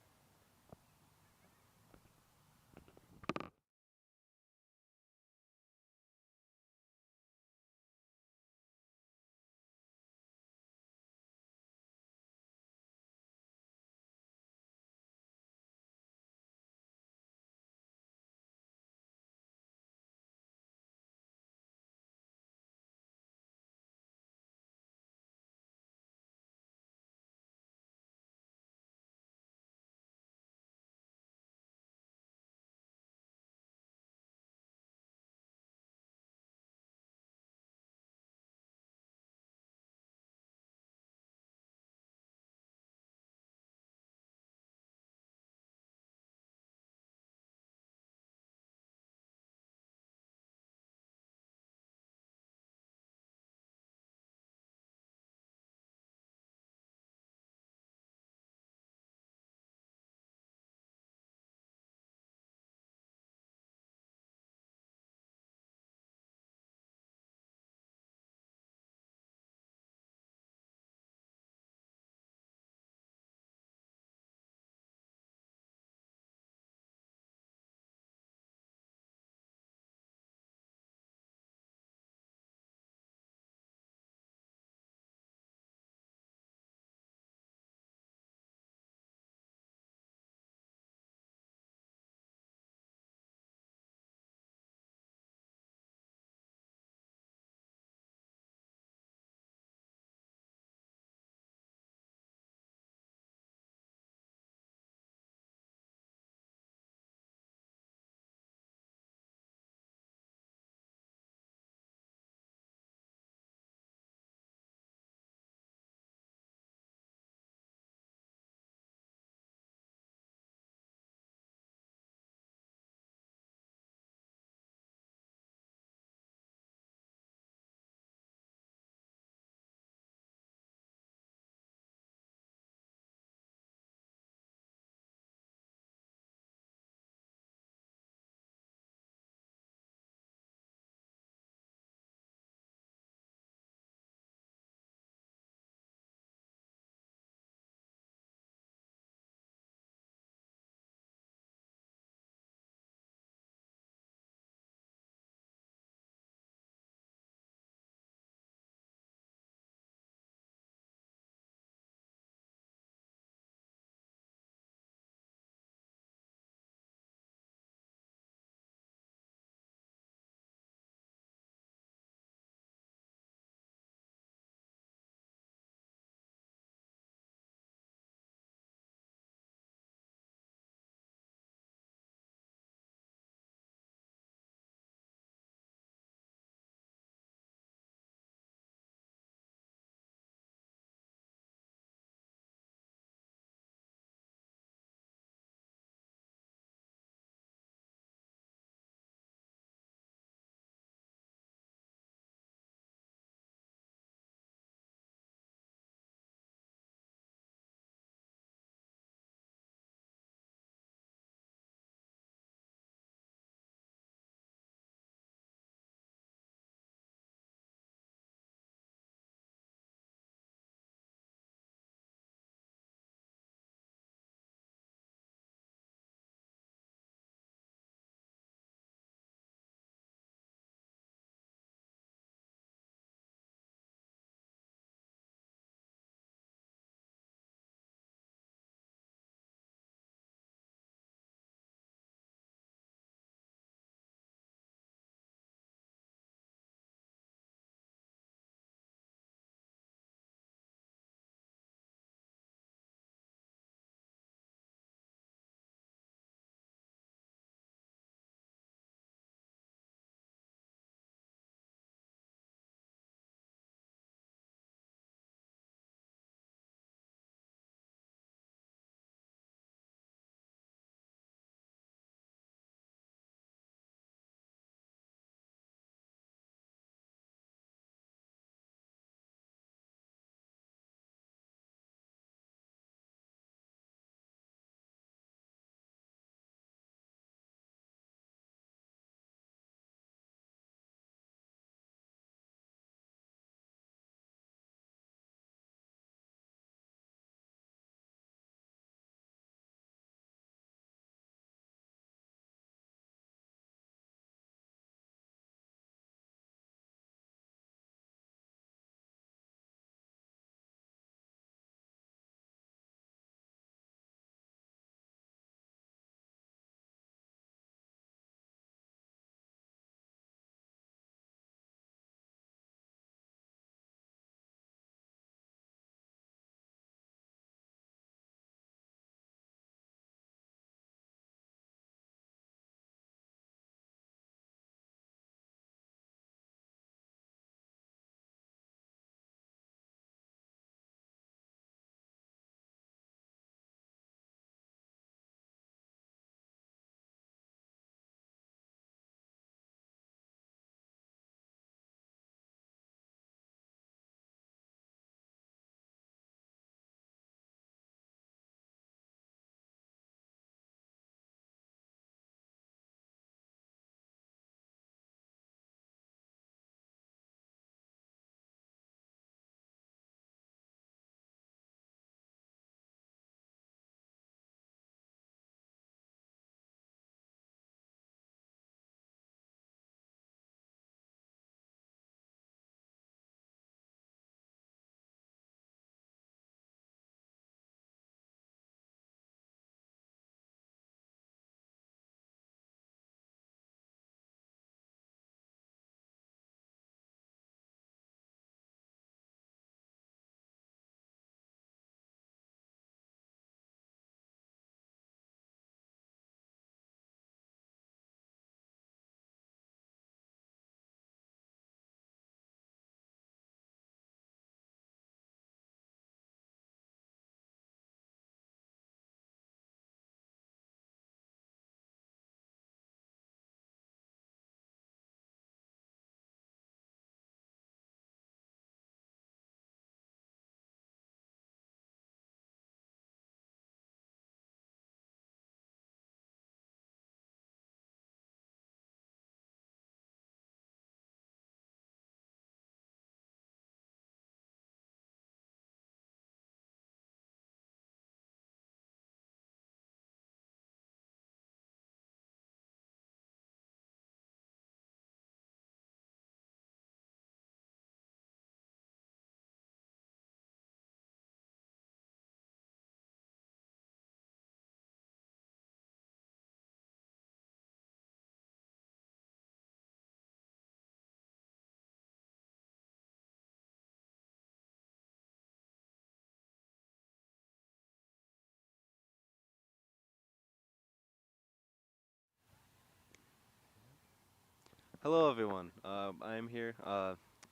Hello, everyone. I'm here.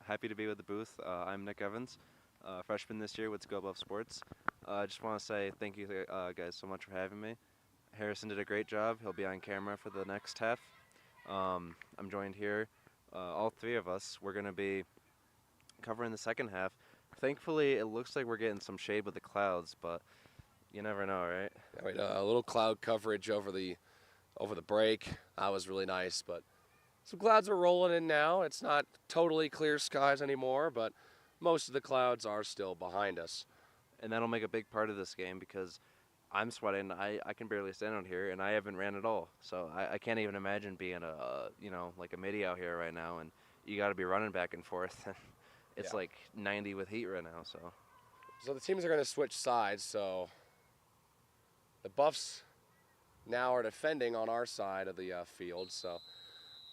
Happy to be with the booth. I'm Nick Evans, freshman this year with Go Above Sports. I just want to say thank you, guys, so much for having me. Harrison did a great job. He'll be on camera for the next half. I'm joined here. All three of us. We're going to be covering the second half. Thankfully, it looks like we're getting some shade with the clouds, but you never know, right? Yeah, we had a little cloud coverage over the break. That was really nice, but some clouds are rolling in now. It's not totally clear skies anymore, but most of the clouds are still behind us. And that'll make a big part of this game because I'm sweating. I can barely stand out here, and I haven't ran at all. So I can't even imagine being like a midi out here right now, and you got to be running back and forth. It's Yeah. like 90 with heat right now. So the teams are going to switch sides. So the Buffs now are defending on our side of the field. So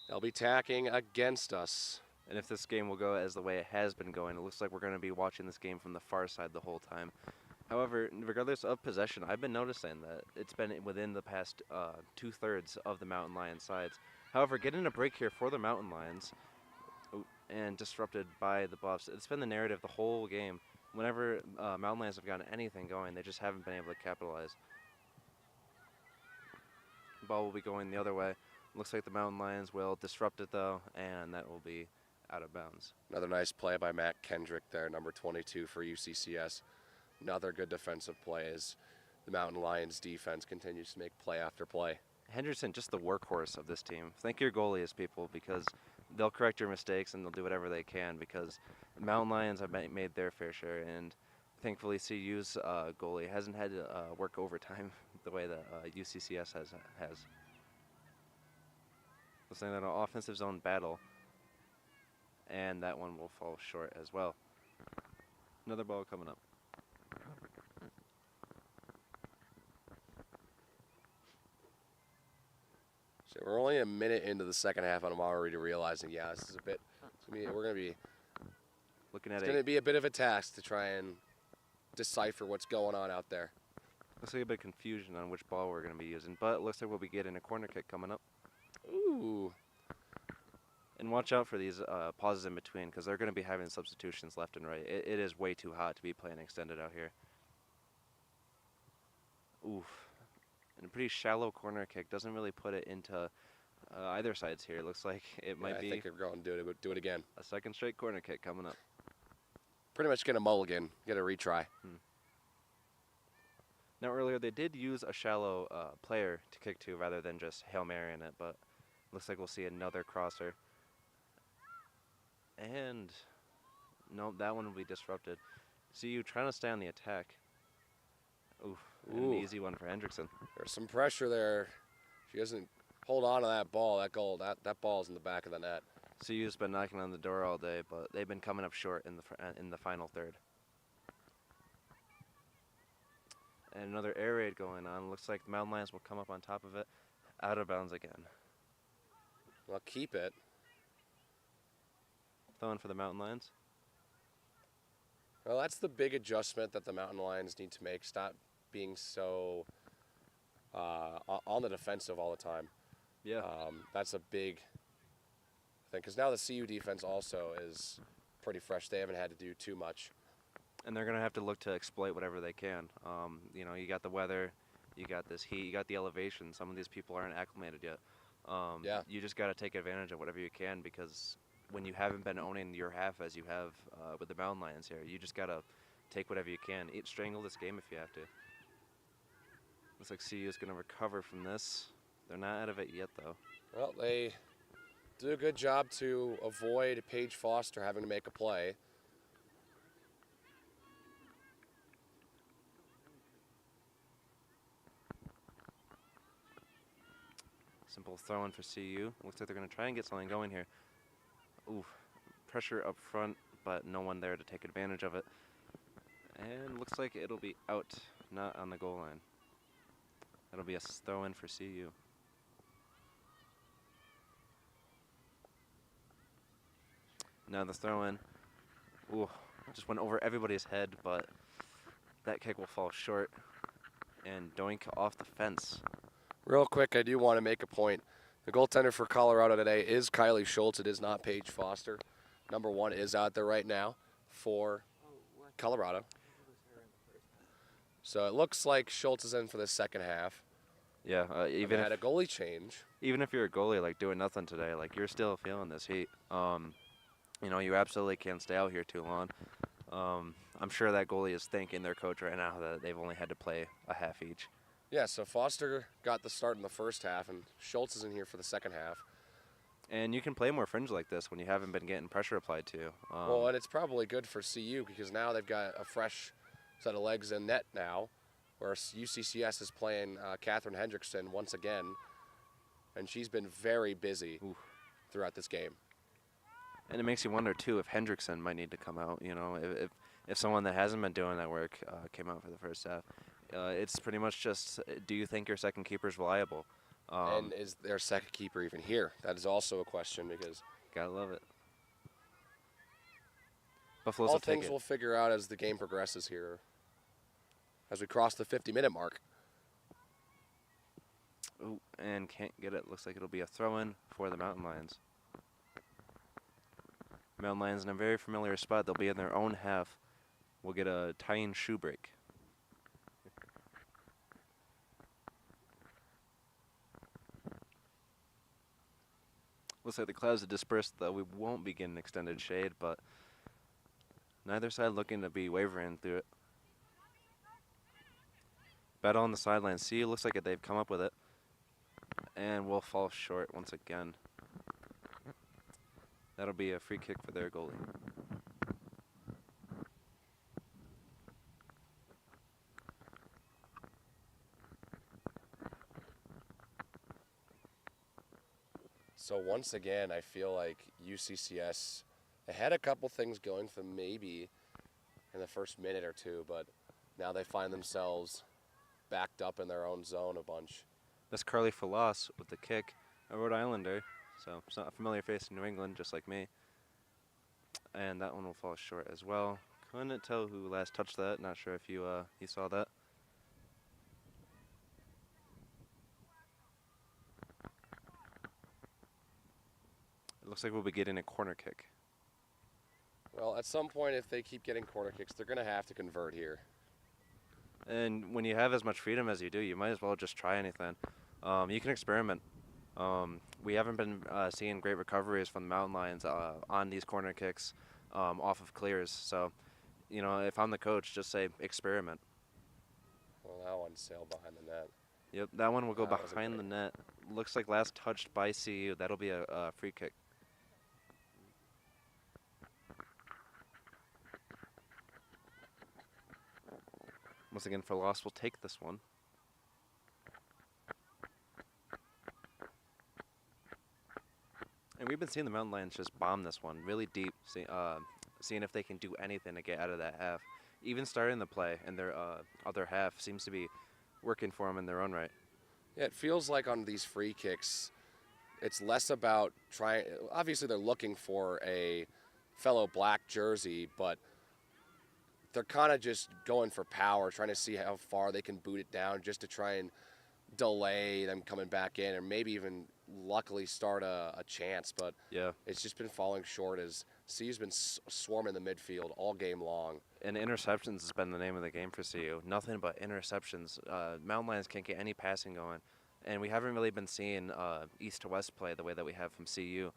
they'll be tacking against us. And if this game will go as the way it has been going, it looks like we're going to be watching this game from the far side the whole time. However, regardless of possession, I've been noticing that it's been within the past 2/3 of the Mountain Lions sides. However, getting a break here for the Mountain Lions and disrupted by the Buffs, it's been the narrative the whole game. Whenever Mountain Lions have gotten anything going, they just haven't been able to capitalize. The ball will be going the other way. Looks like the Mountain Lions will disrupt it though, and that will be out of bounds. Another nice play by Matt Kendrick there, number 22 for UCCS. Another good defensive play as the Mountain Lions defense continues to make play after play. Henderson, just the workhorse of this team. Thank your goalies, people, because they'll correct your mistakes and they'll do whatever they can because the Mountain Lions have made their fair share, and thankfully CU's goalie hasn't had to work overtime the way that UCCS has. Looks like an offensive zone battle, and that one will fall short as well. Another ball coming up. So we're only a minute into the second half, and I'm already realizing, yeah, this is a bit. We're going to be Looking at going to be a bit of a task to try and decipher what's going on out there. looks like a bit of confusion on which ball we're going to be using, but it looks like we'll be getting a corner kick coming up. Ooh. And watch out for these pauses in between because they're going to be having substitutions left and right. It is way too hot to be playing extended out here. Oof. And a pretty shallow corner kick doesn't really put it into either sides here. Looks like it might I be think they're going to do it again. a second straight corner kick coming up. Pretty much get a mulligan, get a retry. Now earlier they did use a shallow player to kick to rather than just Hail Mary in it, but looks like we'll see another crosser. And no, that one will be disrupted. See you trying to stay on the attack. Oof, an easy one for Hendrickson. There's some pressure there. If he doesn't hold on to that ball, that ball's in the back of the net. CU's been knocking on the door all day, but they've been coming up short in the final third. And another air raid going on. Looks like the Mountain Lions will come up on top of it. Out of bounds again. Well, keep it. Throwing for the Mountain Lions. Well, that's the big adjustment that the Mountain Lions need to make. Stop being so on the defensive all the time. Yeah. That's a big thing because now the CU defense also is pretty fresh. They haven't had to do too much. And they're going to have to look to exploit whatever they can. You got the weather, you got this heat, you got the elevation. Some of these people aren't acclimated yet. Yeah. You just got to take advantage of whatever you can because when you haven't been owning your half as you have with the Mountain Lions here, you just got to take whatever you can. Strangle this game if you have to. Looks like CU is going to recover from this. They're not out of it yet, though. Well, they do a good job to avoid Paige Foster having to make a play. Simple throw in for CU. Looks like they're going to try and get something going here. Ooh, pressure up front, but no one there to take advantage of it. And looks like it'll be out, not on the goal line. That'll be a throw in for CU. Now the throw in. Ooh, just went over everybody's head, but that kick will fall short. And doink off the fence. Real quick, I do want to make a point. The goaltender for Colorado today is Kylie Schultz. It is not Paige Foster. Number 1 is out there right now for Colorado. So it looks like Schultz is in for the second half. Yeah, Even had a goalie change. Even if you're a goalie, like, doing nothing today, like, you're still feeling this heat. You know, you absolutely can't stay out here too long. I'm sure that goalie is thanking their coach right now that they've only had to play a half each. Yeah, so Foster got the start in the first half, and Schultz is in here for the second half. And you can play more fringe like this when you haven't been getting pressure applied to you. Well, and it's probably good for CU because now they've got a fresh set of legs in net now, where UCCS is playing Catherine Hendrickson once again, and she's been very busy throughout this game. And it makes you wonder, too, if Hendrickson might need to come out. You know, if someone that hasn't been doing that work came out for the first half. It's pretty much just, do you think your second keeper is reliable? And is their second keeper even here? That is also a question because Gotta love it. Buffalo's all will take things it. we'll figure out as the game progresses here, as we cross the 50-minute mark. Ooh, and can't get it. Looks like it'll be a throw-in for the Mountain Lions. Mountain Lions in a very familiar spot. They'll be in their own half. We'll get a tying shoe break. Looks like the clouds have dispersed, though we won't be getting extended shade, but neither side looking to be wavering through it. Battle on the sidelines. See, it looks like they've come up with it. And we'll fall short once again. That'll be a free kick for their goalie. So once again, I feel like UCCS, they had a couple things going for them maybe in the first minute or two, but now they find themselves backed up in their own zone a bunch. That's Carly Falas with the kick, a Rhode Islander. So it's not a familiar face in New England, just like me. And that one will fall short as well. Couldn't tell who last touched that. Not sure if you saw that. It looks like we'll be getting a corner kick. Well, at some point, if they keep getting corner kicks, they're going to have to convert here. And when you have as much freedom as you do, you might as well just try anything. You can experiment. We haven't been seeing great recoveries from the Mountain Lions on these corner kicks off of clears. So, you know, if I'm the coach, just say experiment. Well, that one sailed behind the net. Yep, that one will go That wasn't behind the great. net. Looks like last touched by CU. That'll be a free kick. Once again, for loss, we'll take this one. And we've been seeing the Mountain Lions just bomb this one really deep, seeing if they can do anything to get out of that half. Even starting the play in their other half seems to be working for them in their own right. Yeah, it feels like on these free kicks, it's less about trying. Obviously, they're looking for a fellow black jersey, but they're kind of just going for power, trying to see how far they can boot it down just to try and delay them coming back in, or maybe even luckily start a chance. But Yeah. it's just been falling short as CU's been swarming the midfield all game long. And interceptions has been the name of the game for CU. Nothing but interceptions. Mountain Lions can't get any passing going. And we haven't really been seeing east to west play the way that we have from CU.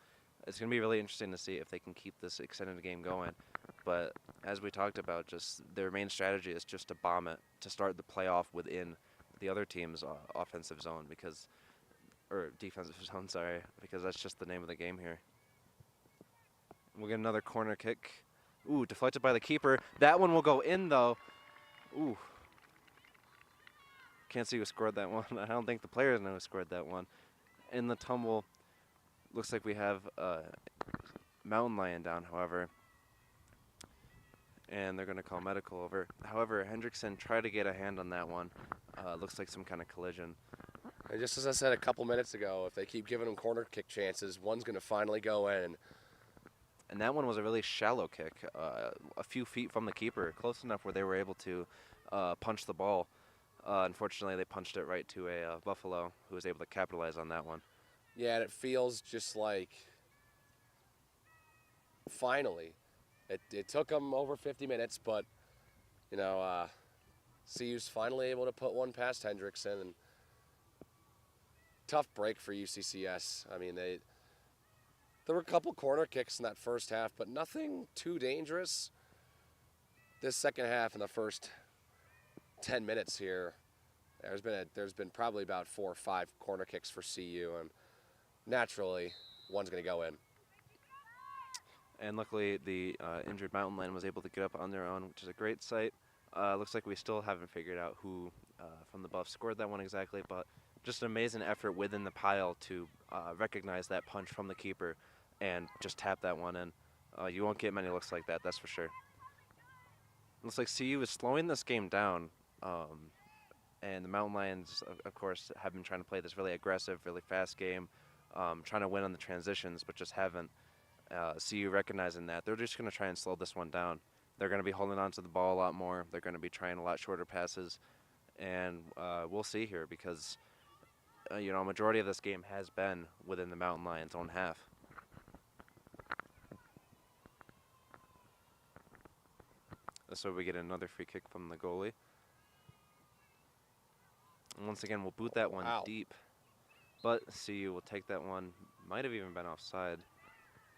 It's going to be really interesting to see if they can keep this extended game going. But as we talked about, just their main strategy is just to bomb it, to start the playoff within the other team's offensive zone or defensive zone, sorry, because that's just the name of the game here. We'll get another corner kick. Ooh, deflected by the keeper. That one will go in, though. Ooh. Can't see who scored that one. I don't think the players know who scored that one. In the tumble, looks like we have Mountain Lion down, however. And they're going to call medical over. However, Hendrickson tried to get a hand on that one. Looks like some kind of collision. And just as I said a couple minutes ago, if they keep giving them corner kick chances, one's going to finally go in. And that one was a really shallow kick, a few feet from the keeper, close enough where they were able to punch the ball. Unfortunately, they punched it right to a Buffalo, who was able to capitalize on that one. Yeah, and it feels just like finally. It took them over 50 minutes, but, you know, CU's finally able to put one past Hendrickson. And tough break for UCCS. I mean, there were a couple corner kicks in that first half, but nothing too dangerous. This second half, in the first 10 minutes here, there's been probably about 4 or 5 corner kicks for CU, and naturally, one's going to go in. And luckily, the injured Mountain Lion was able to get up on their own, which is a great sight. Looks like we still haven't figured out who from the Buffs scored that one exactly, but just an amazing effort within the pile to recognize that punch from the keeper and just tap that one in. You won't get many looks like that, that's for sure. Looks like CU is slowing this game down, and the Mountain Lions, of course, have been trying to play this really aggressive, really fast game, trying to win on the transitions, but just haven't. CU recognizing that, they're just going to try and slow this one down. They're going to be holding on to the ball a lot more. They're going to be trying a lot shorter passes, and we'll see here because you know, a majority of this game has been within the Mountain Lions' own half. So we get another free kick from the goalie. And once again, we'll boot that one deep, but CU will take that one. Might have even been offside.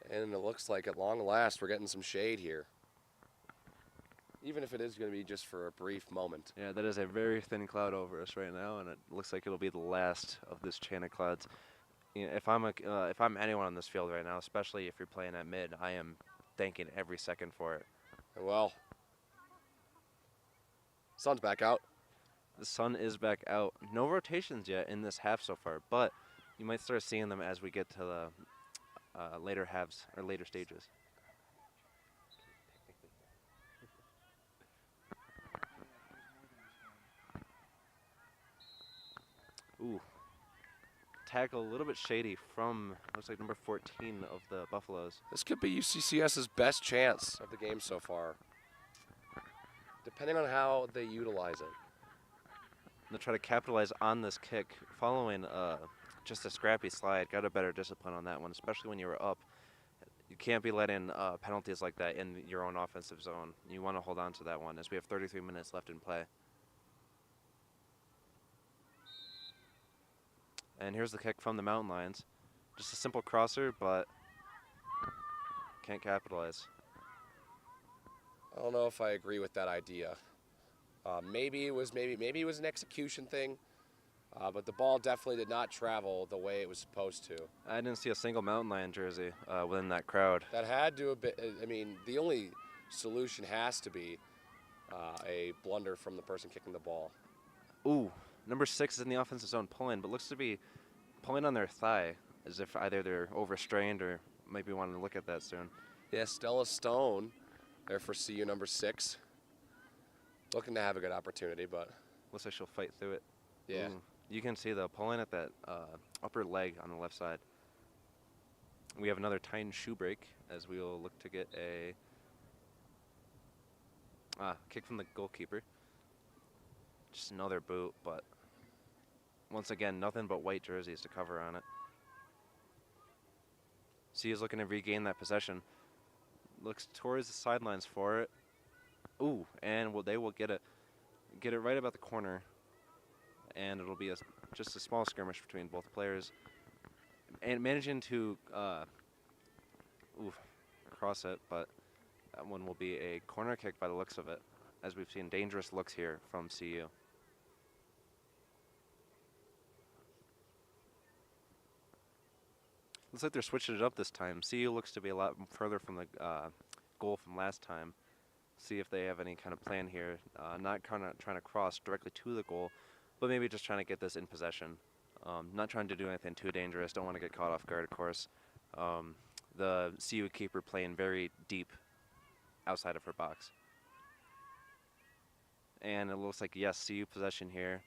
And it looks like at long last we're getting some shade here. Even if it is going to be just for a brief moment. Yeah, that is a very thin cloud over us right now, and it looks like it'll be the last of this chain of clouds. You know, if I'm anyone on this field right now, especially if you're playing at mid, I am thanking every second for it. Well, sun's back out. The sun is back out. No rotations yet in this half so far, but you might start seeing them as we get to the later halves or later stages. Ooh. Tackle a little bit shady from, looks like number 14 of the Buffaloes. This could be UCCS's best chance of the game so far, depending on how they utilize it. They'll try to capitalize on this kick following just a scrappy slide. Got a better discipline on that one, especially when you were up. You can't be letting penalties like that in your own offensive zone. You want to hold on to that one as we have 33 minutes left in play. And here's the kick from the Mountain Lions. Just a simple crosser, but can't capitalize. I don't know if I agree with that idea. Maybe it was an execution thing, but the ball definitely did not travel the way it was supposed to. I didn't see a single Mountain Lion jersey within that crowd. That had to have been. I mean, the only solution has to be a blunder from the person kicking the ball. Ooh, number 6 is in the offensive zone pulling, but looks to be pulling on their thigh, as if either they're overstrained or maybe wanting to look at that soon. Yeah, Stella Stone there for CU number 6. Looking to have a good opportunity, but looks like she'll fight through it. Yeah. Ooh. You can see the pulling at that upper leg on the left side. We have another tying shoe break as we will look to get a kick from the goalkeeper. Just another boot, but once again, nothing but white jerseys to cover on it. C is looking to regain that possession. Looks towards the sidelines for it. Ooh, and they will get it right about the corner, and it'll be just a small skirmish between both players. And managing to cross it, but that one will be a corner kick by the looks of it, as we've seen dangerous looks here from CU. Looks like they're switching it up this time. CU looks to be a lot further from the goal from last time. See if they have any kind of plan here. Not kind of trying to cross directly to the goal, but maybe just trying to get this in possession. Not trying to do anything too dangerous. Don't want to get caught off guard, of course. The CU keeper playing very deep outside of her box. And it looks like, yes, CU possession here.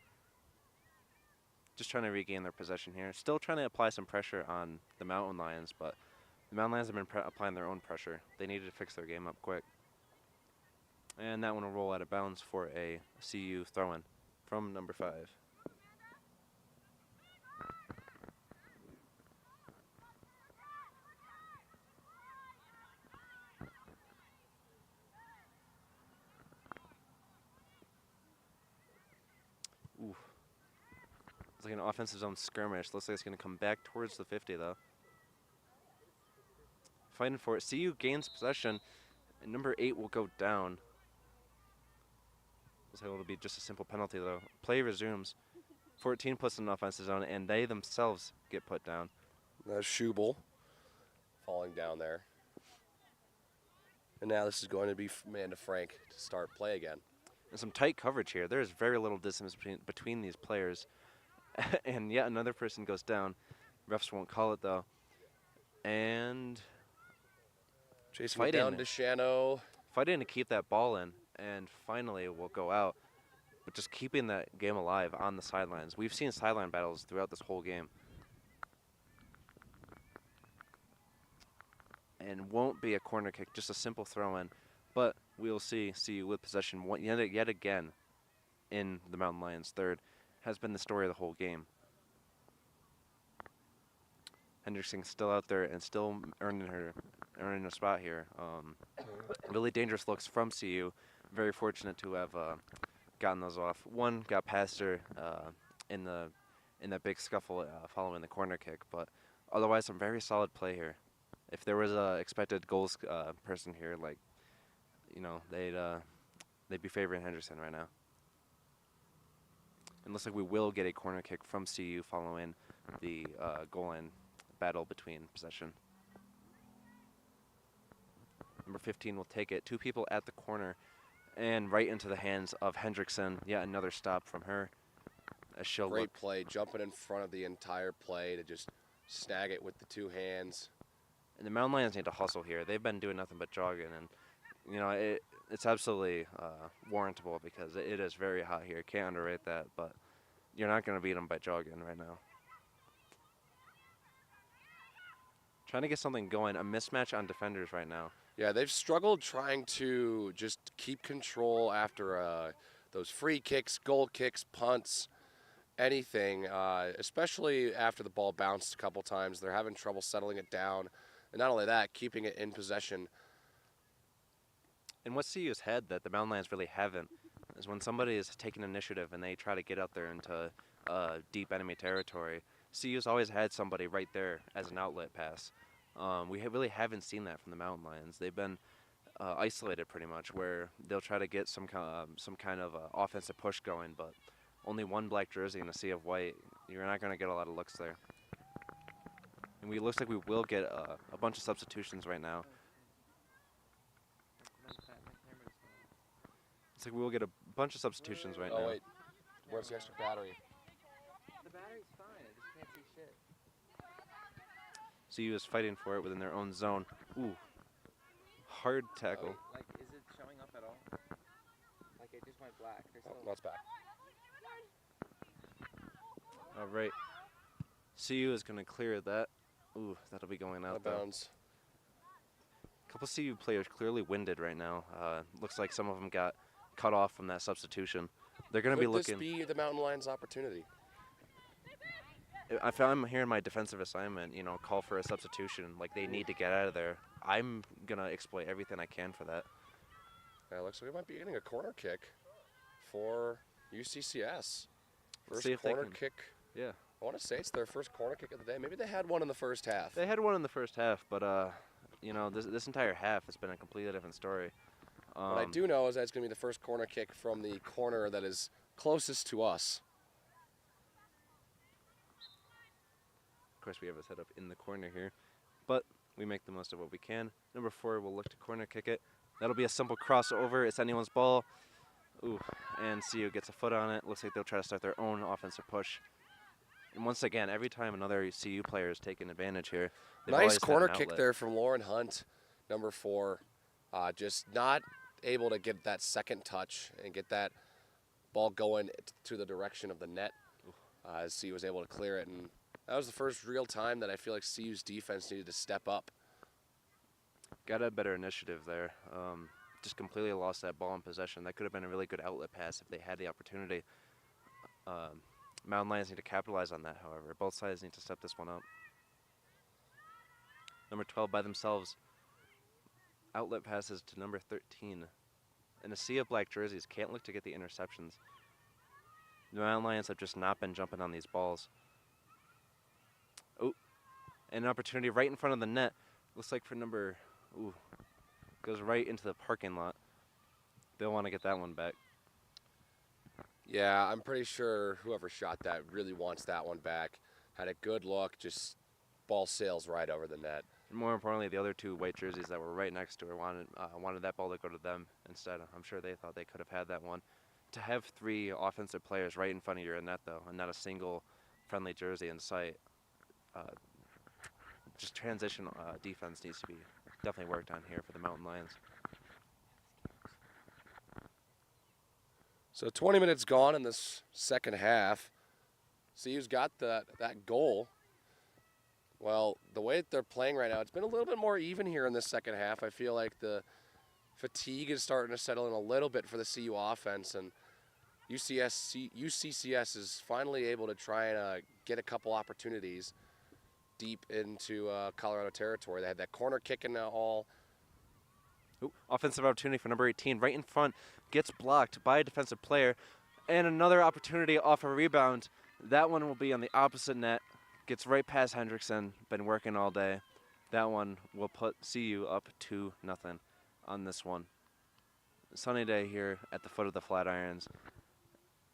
Just trying to regain their possession here. Still trying to apply some pressure on the Mountain Lions, but the Mountain Lions have been applying their own pressure. They needed to fix their game up quick. And that one will roll out of bounds for a CU throw-in from number 5. like an offensive zone skirmish. Looks like it's going to come back towards the 50, though. Fighting for it. CU gains possession, and number 8 will go down. Looks like it'll be just a simple penalty, though. Play resumes. 14 puts in an offensive zone, and they themselves get put down. That's Schubel falling down there. And now this is going to be man to Frank to start play again. And some tight coverage here. There's very little distance between these players. And yet another person goes down. Refs won't call it, though. And Chasing it down to Shano. Fighting to keep that ball in, and finally it will go out. But just keeping that game alive on the sidelines. We've seen sideline battles throughout this whole game. And won't be a corner kick, just a simple throw-in. But we'll see CU with possession yet again in the Mountain Lions' third. Has been the story of the whole game. Hendrickson still out there and still earning a spot here. Really dangerous looks from CU. Very fortunate to have gotten those off. One got past her in that big scuffle following the corner kick, but otherwise some very solid play here. If there was a expected goals person here, like, you know, they'd be favoring Henderson right now. And looks like we will get a corner kick from CU following the goal line battle between possession. Number 15 will take it. 2 people at the corner and right into the hands of Hendrickson. Yet another stop from her. Great play, jumping in front of the entire play to just snag it with the 2 hands. And the Mountain Lions need to hustle here. They've been doing nothing but jogging, and you know it's absolutely warrantable because it is very hot here. Can't underrate that, but you're not going to beat them by jogging right now. Trying to get something going. A mismatch on defenders right now. Yeah, they've struggled trying to just keep control after those free kicks, goal kicks, punts, anything, especially after the ball bounced a couple times. They're having trouble settling it down. And not only that, keeping it in possession. And what CU's had that the Mountain Lions really haven't is when somebody is taking initiative and they try to get out there into deep enemy territory, CU's always had somebody right there as an outlet pass. We really haven't seen that from the Mountain Lions. They've been isolated pretty much, where they'll try to get some kind of offensive push going, but only one black jersey in a sea of white. You're not going to get a lot of looks there. And it looks like we will get a bunch of substitutions right now. It's like we will get a bunch of substitutions right now. Oh, wait. Where's the extra battery? The battery's fine. I just can't see shit. CU is fighting for it within their own zone. Ooh. Hard tackle. Like, is it showing up at all? Like, it just went black. No, it's back. All right. CU is going to clear that. Ooh, that'll be going out, though. Bounds. A couple CU players clearly winded right now. Looks like some of them got cut off from that substitution. They're going to be looking. Could this be the Mountain Lions' opportunity? If I'm hearing my defensive assignment, you know, call for a substitution, like they need to get out of there, I'm going to exploit everything I can for that. Yeah, looks like we might be getting a corner kick for UCCS. First See if they corner can- kick. Yeah. I want to say it's their first corner kick of the day. Maybe they had one in the first half. They had one in the first half, but, you know, this entire half has been a completely different story. What I do know is that it's going to be the first corner kick from the corner that is closest to us. Of course, we have a setup in the corner here, but we make the most of what we can. Number 4 will look to corner kick it. That'll be a simple crossover. It's anyone's ball. Ooh, and CU gets a foot on it. Looks like they'll try to start their own offensive push. And once again, every time another CU player is taking advantage here, they've always Nice had corner an kick outlet. there from Lauren Hunt, number 4. Just not able to get that second touch and get that ball going to the direction of the net as CU was able to clear it. And that was the first real time that I feel like CU's defense needed to step up. Got a better initiative there. Just completely lost that ball in possession. That could have been a really good outlet pass if they had the opportunity. Mountain Lions need to capitalize on that, however. Both sides need to step this one up. Number 12 by themselves. Outlet passes to number 13. And a sea of black jerseys can't look to get the interceptions. The Mountain Lions have just not been jumping on these balls. Oh, and an opportunity right in front of the net. Looks like for number, ooh, goes right into the parking lot. They'll want to get that one back. Yeah, I'm pretty sure whoever shot that really wants that one back. Had a good look, just ball sails right over the net. More importantly, the other two white jerseys that were right next to her wanted that ball to go to them instead. I'm sure they thought they could have had that one. To have 3 offensive players right in front of your net, though, and not a single friendly jersey in sight, just transition defense needs to be definitely worked on here for the Mountain Lions. So 20 minutes gone in this second half. CU's got that goal. Well, the way that they're playing right now, it's been a little bit more even here in this second half. I feel like the fatigue is starting to settle in a little bit for the CU offense, and UCCS is finally able to try and get a couple opportunities deep into Colorado territory. They had that corner kick in the all. Ooh, offensive opportunity for number 18 right in front, gets blocked by a defensive player, and another opportunity off a rebound. That one will be on the opposite net, gets right past Hendrickson, been working all day. That one will put CU up 2-0 on this one. Sunny day here at the foot of the Flatirons,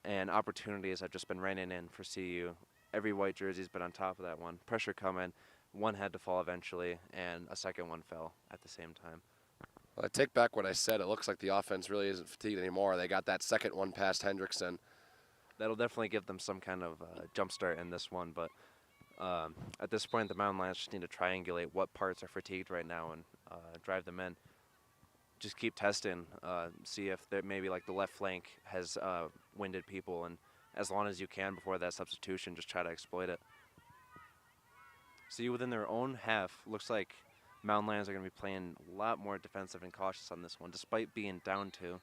and opportunities have just been raining in for CU. Every white jersey's been on top of that one. Pressure coming, one had to fall eventually, and a second one fell at the same time. Well, I take back what I said. It looks like the offense really isn't fatigued anymore. They got that second one past Hendrickson. That'll definitely give them some kind of jump start in this one, but at this point, the Mountain Lions just need to triangulate what parts are fatigued right now and drive them in. Just keep testing, see if maybe like the left flank has winded people, and as long as you can before that substitution, just try to exploit it. See, within their own half, looks like Mountain Lions are going to be playing a lot more defensive and cautious on this one, despite being down 2.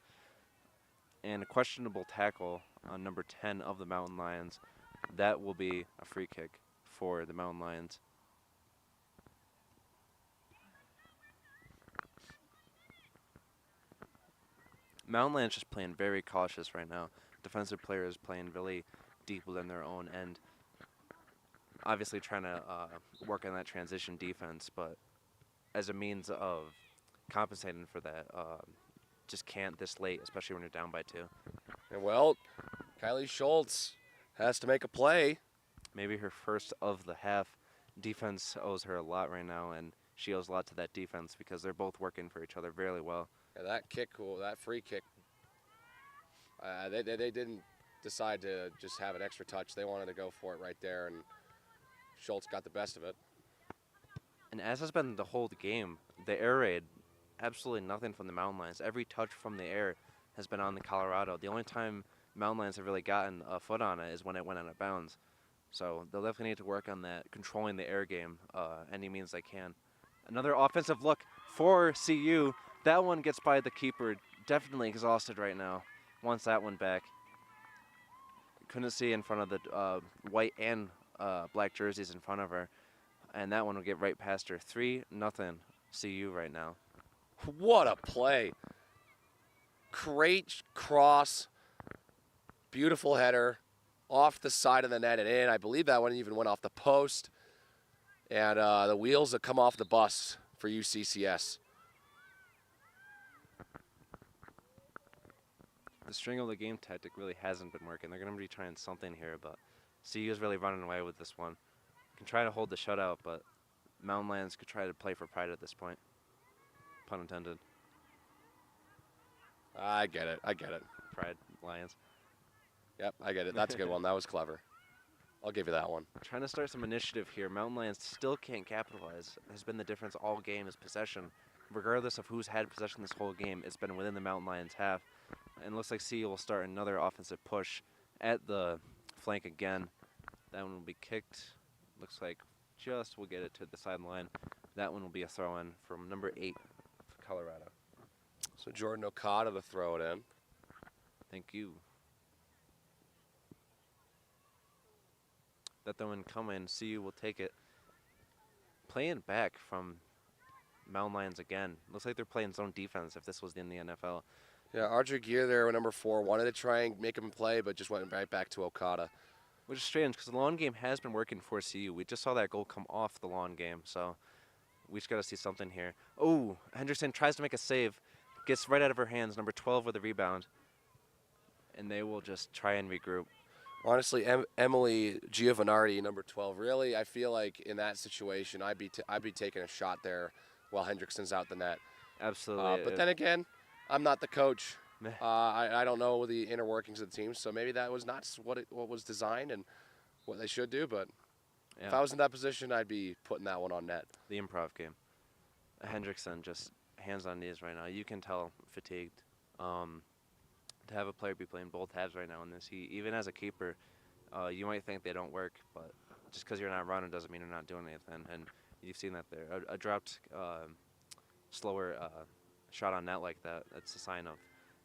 And a questionable tackle on number 10 of the Mountain Lions. That will be a free kick for the Mountain Lions. Mountain Lions just playing very cautious right now. Defensive players playing really deep within their own end. Obviously trying to work on that transition defense, but as a means of compensating for that, just can't this late, especially when you're down by 2. And well, Kylie Schultz has to make a play. Maybe her first of the half. Defense owes her a lot right now, and she owes a lot to that defense because they're both working for each other very well. Yeah, that free kick, they didn't decide to just have an extra touch. They wanted to go for it right there, and Schultz got the best of it. And as has been the whole game, the air raid, absolutely nothing from the Mountain Lions. Every touch from the air has been on the Colorado. The only time Mountain Lions have really gotten a foot on it is when it went out of bounds. So they'll definitely need to work on that, controlling the air game any means they can. Another offensive look for CU. That one gets by the keeper. Definitely exhausted right now. Wants that one back. Couldn't see in front of the white and black jerseys in front of her. And that one will get right past her. 3-0 CU right now. What a play. Great cross. Beautiful header. Off the side of the net and in. I believe that one even went off the post. And the wheels have come off the bus for UCCS. The string of the game tactic really hasn't been working. They're going to be trying something here, but CU is really running away with this one. Can try to hold the shutout, but Mountain Lions could try to play for pride at this point. Pun intended. I get it. Pride Lions. Yep, I get it. That's a good one. That was clever. I'll give you that one. Trying to start some initiative here. Mountain Lions still can't capitalize. Has been the difference all game is possession. Regardless of who's had possession this whole game, it's been within the Mountain Lions half. And looks like CU will start another offensive push at the flank again. That one will be kicked. Looks like just will get it to the sideline. That one will be a throw-in from number 8 for Colorado. So Jordan Okada to throw it in. Thank you. That the one come in, CU will take it. Playing back from Mountain Lions again. Looks like they're playing zone defense if this was in the NFL. Yeah, Audrey Gear there, number 4, wanted to try and make him play, but just went right back to Okada. Which is strange because the lawn game has been working for CU. We just saw that goal come off the lawn game, so we just got to see something here. Oh, Hendrickson tries to make a save, gets right out of her hands, number 12 with a rebound, and they will just try and regroup. Honestly, Emily Giovanardi, number 12, really, I feel like in that situation, I'd be taking a shot there while Hendrickson's out the net. Absolutely. But then again, I'm not the coach. Meh. I don't know the inner workings of the team, so maybe that was not what was designed and what they should do. But if I was in that position, I'd be putting that one on net. The improv game. Hendrickson just hands on knees right now. You can tell fatigued. To have a player be playing both halves right now in this heat, even as a keeper, you might think they don't work, but just because you're not running doesn't mean you're not doing anything. And you've seen that there. A dropped, slower shot on net like that, that's a sign of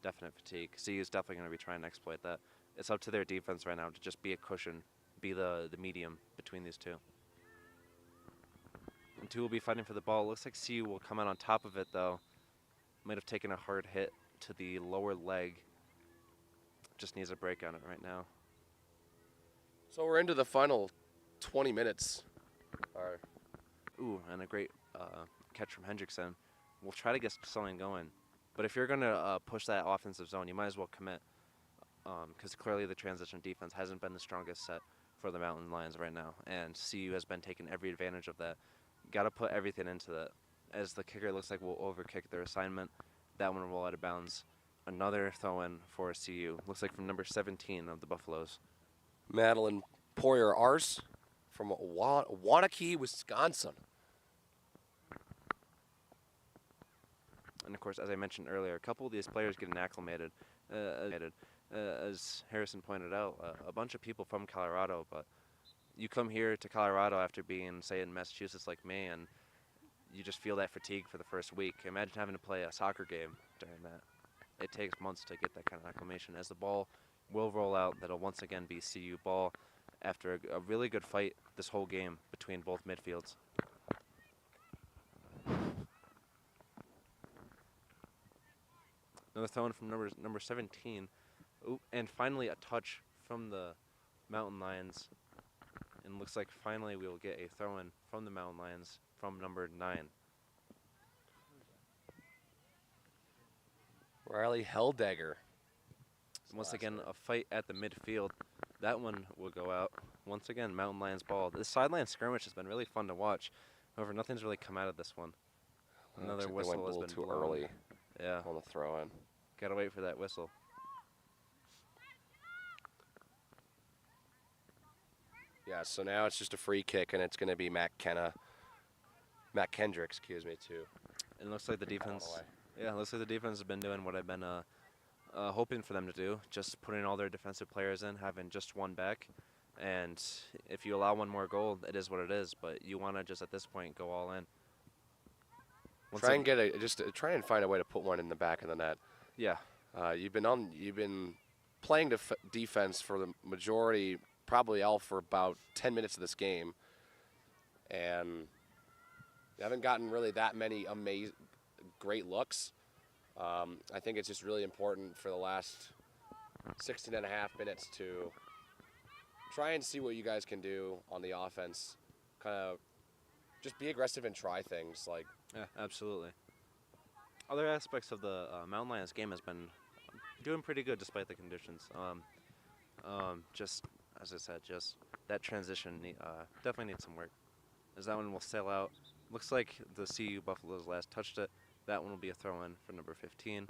definite fatigue. CU is definitely going to be trying to exploit that. It's up to their defense right now to just be a cushion, be the medium between these two. And two will be fighting for the ball. It looks like CU will come out on top of it, though. Might have taken a hard hit to the lower leg. Just needs a break on it right now. So we're into the final 20 minutes. Ooh, and a great catch from Hendrickson. We'll try to get something going. But if you're going to push that offensive zone, you might as well commit. Because clearly the transition defense hasn't been the strongest set for the Mountain Lions right now. And CU has been taking every advantage of that. Got to put everything into that. As the kicker looks like will overkick their assignment, that one will roll out of bounds. Another throw-in for CU. Looks like from number 17 of the Buffaloes. Madeline Poirier-Ars from Waunakee, Wisconsin. And, of course, as I mentioned earlier, a couple of these players getting acclimated. As Harrison pointed out, a bunch of people from Colorado, but you come here to Colorado after being, say, in Massachusetts like me, and you just feel that fatigue for the first week. Imagine having to play a soccer game during that. It takes months to get that kind of acclimation. As the ball will roll out, that'll once again be CU ball after a really good fight this whole game between both midfields. Another throw in from number 17. Ooh, and finally a touch from the Mountain Lions. And looks like finally we will get a throw-in from the Mountain Lions from number 9. Riley Helldagger. Once again, a fight at the midfield. That one will go out. Once again, Mountain Lions ball. This sideline skirmish has been really fun to watch. However, nothing's really come out of this one. Another whistle has been too blown. early. Yeah. On the throw-in. Gotta wait for that whistle. Yeah, so now it's just a free kick, and it's going to be Matt Kendrick, excuse me, too. And it looks like the defense. Yeah, it looks like the defense has been doing what I've been hoping for them to do, just putting all their defensive players in, having just one back. And if you allow one more goal, it is what it is. But you want to just at this point go all in. Try and find a way to put one in the back of the net. Yeah. You've been playing defense for the majority, probably all for about 10 minutes of this game, and you haven't gotten really that many great looks. I think it's just really important for the last 16 and a half minutes to try and see what you guys can do on the offense. Kind of just be aggressive and try things. Yeah, absolutely. Other aspects of the Mountain Lions game has been doing pretty good despite the conditions. Just as I said, just that transition definitely needs some work. As that one will sail out. Looks like the CU Buffaloes last touched it. That one will be a throw-in for number 15.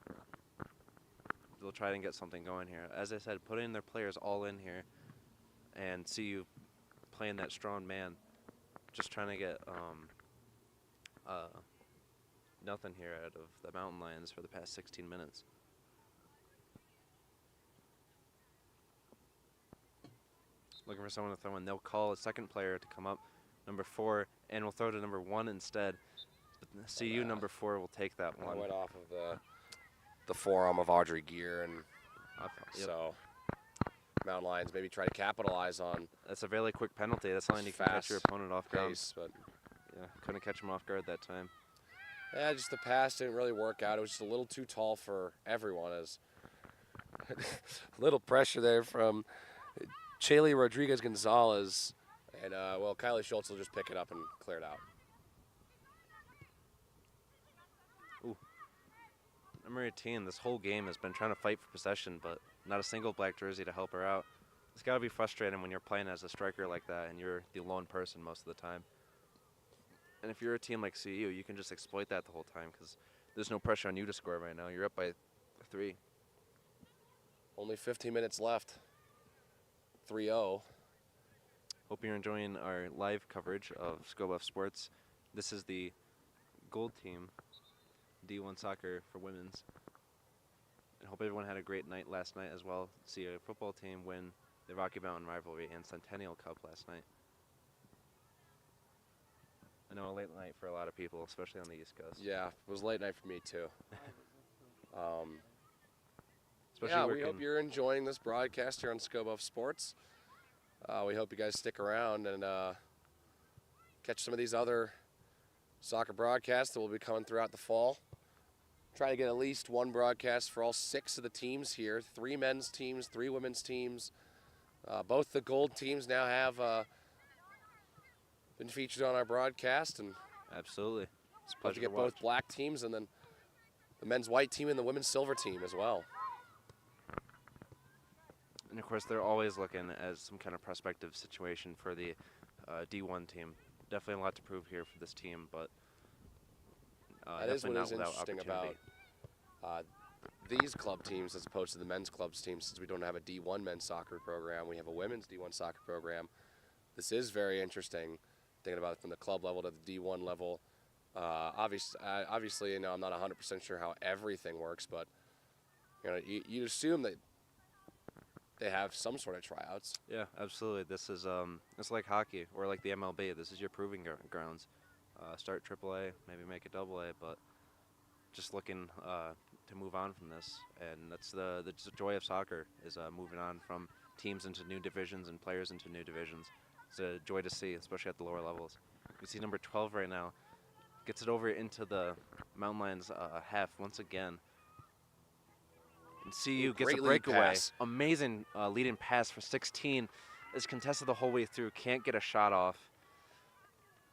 They'll try and get something going here. As I said, putting their players all in here and CU playing that strong man. Just trying to get nothing here out of the Mountain Lions for the past 16 minutes. Looking for someone to throw in. They'll call a second player to come up, number 4, and we'll throw to number 1 instead. But CU number 4 will take that one. I went off of the forearm of Audrey Gear, and so Mountain Lions maybe try to capitalize on. That's a really quick penalty. That's all you can catch your opponent off guard. But yeah, couldn't catch him off guard that time. Yeah, just the pass didn't really work out. It was just a little too tall for everyone. As little pressure there from Chaley Rodriguez Gonzalez, and Kylie Schultz will just pick it up and clear it out. Ooh. Number 18, this whole game has been trying to fight for possession, but not a single black jersey to help her out. It's got to be frustrating when you're playing as a striker like that and you're the lone person most of the time. And if you're a team like CU, you can just exploit that the whole time because there's no pressure on you to score right now. You're up by 3. Only 15 minutes left. 3-0. Hope you're enjoying our live coverage of ScoBuff Sports. This is the gold team, D1 soccer for women's. I hope everyone had a great night last night as well. See a football team win the Rocky Mountain Rivalry and Centennial Cup last night. I know a late night for a lot of people, especially on the East Coast. Yeah, it was late night for me too. Especially we hope you're enjoying this broadcast here on ScoBuff Sports. We hope you guys stick around and catch some of these other soccer broadcasts that will be coming throughout the fall. Try to get at least one broadcast for all 6 of the teams here. 3 men's teams, 3 women's teams. Both the gold teams now have been featured on our broadcast, and absolutely. It's a we'll pleasure get to watch. both black teams and then the men's white team and the women's silver team as well. And of course, they're always looking as some kind of prospective situation for the D1 team. Definitely a lot to prove here for this team, but That is what definitely is not without interesting opportunity. about these club teams as opposed to the men's clubs teams. Since we don't have a D1 men's soccer program, we have a women's D1 soccer program. This is very interesting, thinking about it from the club level to the D1 level. Obviously, I'm not 100% sure how everything works, but you'd assume that they have some sort of tryouts. Yeah, absolutely. This is it's like hockey or like the MLB. This is your proving grounds. Start AAA, maybe make it AA, but just looking to move on from this. And that's the joy of soccer is moving on from teams into new divisions and players into new divisions. It's a joy to see, especially at the lower levels. You see number 12 right now gets it over into the Mountain Lions half once again. And CU gets a Great lead breakaway. pass. Amazing leading pass for 16. Is contested the whole way through. Can't get a shot off.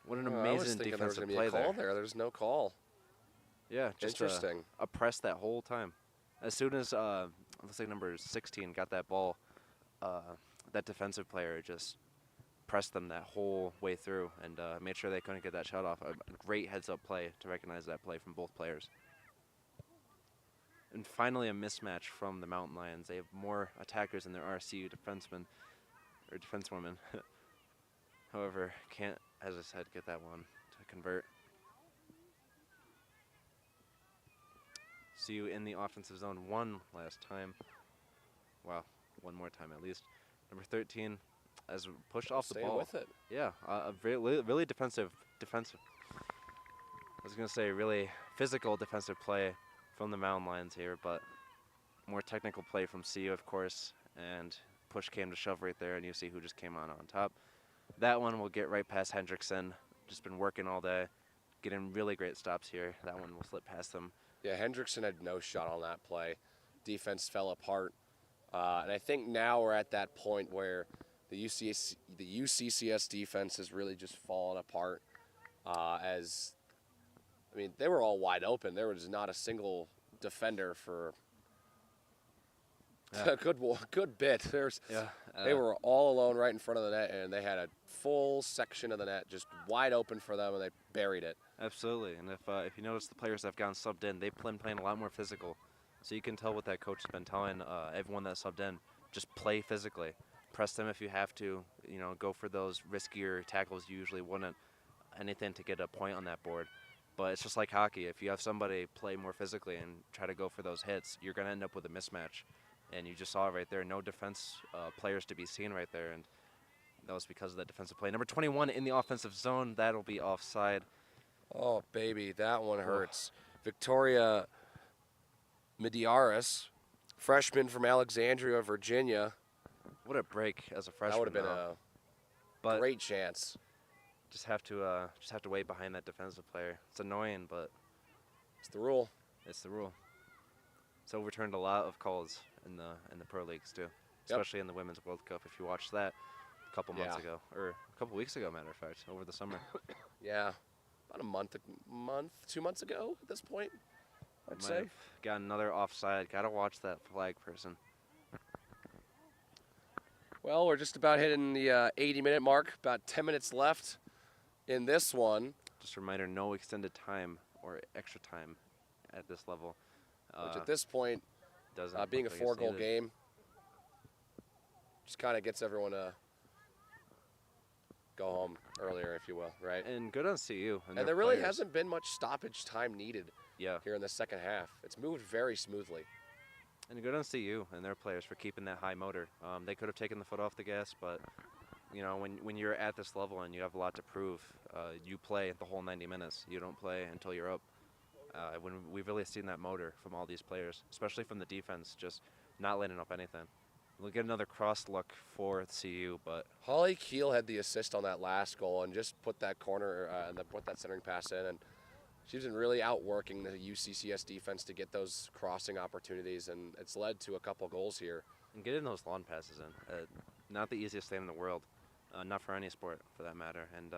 What an I was amazing thinking there was defensive gonna play be a call there. there. There's no call. Yeah, just Interesting. a press that whole time. As soon as looks like number 16 got that ball, that defensive player just pressed them that whole way through and made sure they couldn't get that shot off. A great heads-up play to recognize that play from both players. And finally, a mismatch from the Mountain Lions. They have more attackers than there are CU defensemen or defensewomen. However, can't, as I said, get that one to convert. CU in the offensive zone one last time. Wow, one more time at least. Number 13 as pushed off the Staying ball. with it. Yeah, a really defensive. I was gonna say really physical defensive play from the Mountain Lions here, but more technical play from CU, of course, and push came to shove right there, and you see who just came on top. That one will get right past Hendrickson. Just been working all day, getting really great stops here. That one will slip past them. Yeah, Hendrickson had no shot on that play. Defense fell apart. And I think now we're at that point where the UCCS defense has really just fallen apart. They were all wide open. There was not a single defender for a good bit. They were all alone right in front of the net, and they had a full section of the net just wide open for them, and they buried it. Absolutely, and if you notice the players that have gotten subbed in, they've been playing a lot more physical. So you can tell what that coach has been telling everyone that subbed in. Just play physically. Press them if you have to. Go for those riskier tackles you usually wouldn't. Anything to get a point on that board. But it's just like hockey. If you have somebody play more physically and try to go for those hits, you're going to end up with a mismatch. And you just saw it right there. No defense players to be seen right there. And that was because of that defensive play. Number 21 in the offensive zone. That'll be offside. Oh, baby, that one hurts. Victoria Mediaris, freshman from Alexandria, Virginia. What a break as a freshman. That would have been a great chance. Just have to wait behind that defensive player. It's annoying, but It's the rule. It's the rule. It's overturned a lot of calls in the pro leagues too, especially in the Women's World Cup. If you watched that a couple months ago, or a couple weeks ago, matter of fact, over the summer. Yeah, about a month, 2 months ago at this point, I'd Might say. have got another offside. Gotta watch that flag person. Well, we're just about hitting the 80-minute mark. About 10 minutes left in this one. Just a reminder, no extended time or extra time at this level. Which at this point, doesn't being a look like it's 4-goal needed. game, just kind of gets everyone to go home earlier, if you will, right? And good on CU. And their there really players. hasn't been much stoppage time needed Yeah. here in the second half. It's moved very smoothly. And good on CU and their players for keeping that high motor. They could have taken the foot off the gas, but you know, when you're at this level and you have a lot to prove, you play the whole 90 minutes. You don't play until you're up. When we've really seen that motor from all these players, especially from the defense, just not letting up anything. We'll get another cross look for CU, but Holly Keel had the assist on that last goal and just put that corner and put that centering pass in. And she's been really outworking the UCCS defense to get those crossing opportunities, and it's led to a couple goals here. and getting those lawn passes in, not the easiest thing in the world, not for any sport for that matter. And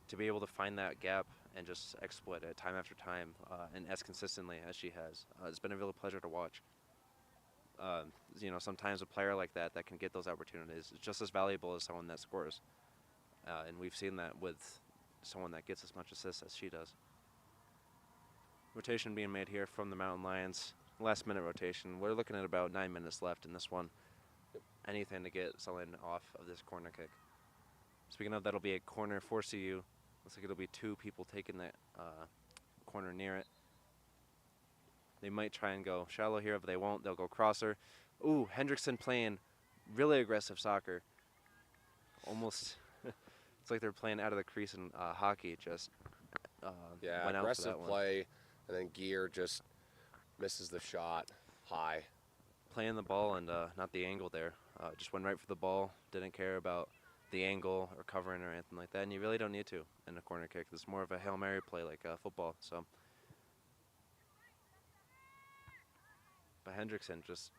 to be able to find that gap and just exploit it time after time and as consistently as she has, it's been a real pleasure to watch. You know, sometimes a player like that can get those opportunities is just as valuable as someone that scores. And we've seen that with someone that gets as much assists as she does. Rotation being made here from the Mountain Lions. Last minute rotation. We're looking at about 9 minutes left in this one. Anything to get someone off of this corner kick. Speaking of, that'll be a corner for CU. Looks like it'll be 2 people taking that corner near it. They might try and go shallow here, but they won't. They'll go crosser. Ooh, Hendrickson playing really aggressive soccer. Almost, it's like they're playing out of the crease in hockey. Just Yeah, went out for aggressive that one. play, and then Gear just misses the shot high. Playing the ball and not the angle there. Just went right for the ball. Didn't care about the angle or covering or anything like that. And you really don't need to in a corner kick. It's more of a Hail Mary play like football. So. But Hendrickson, just,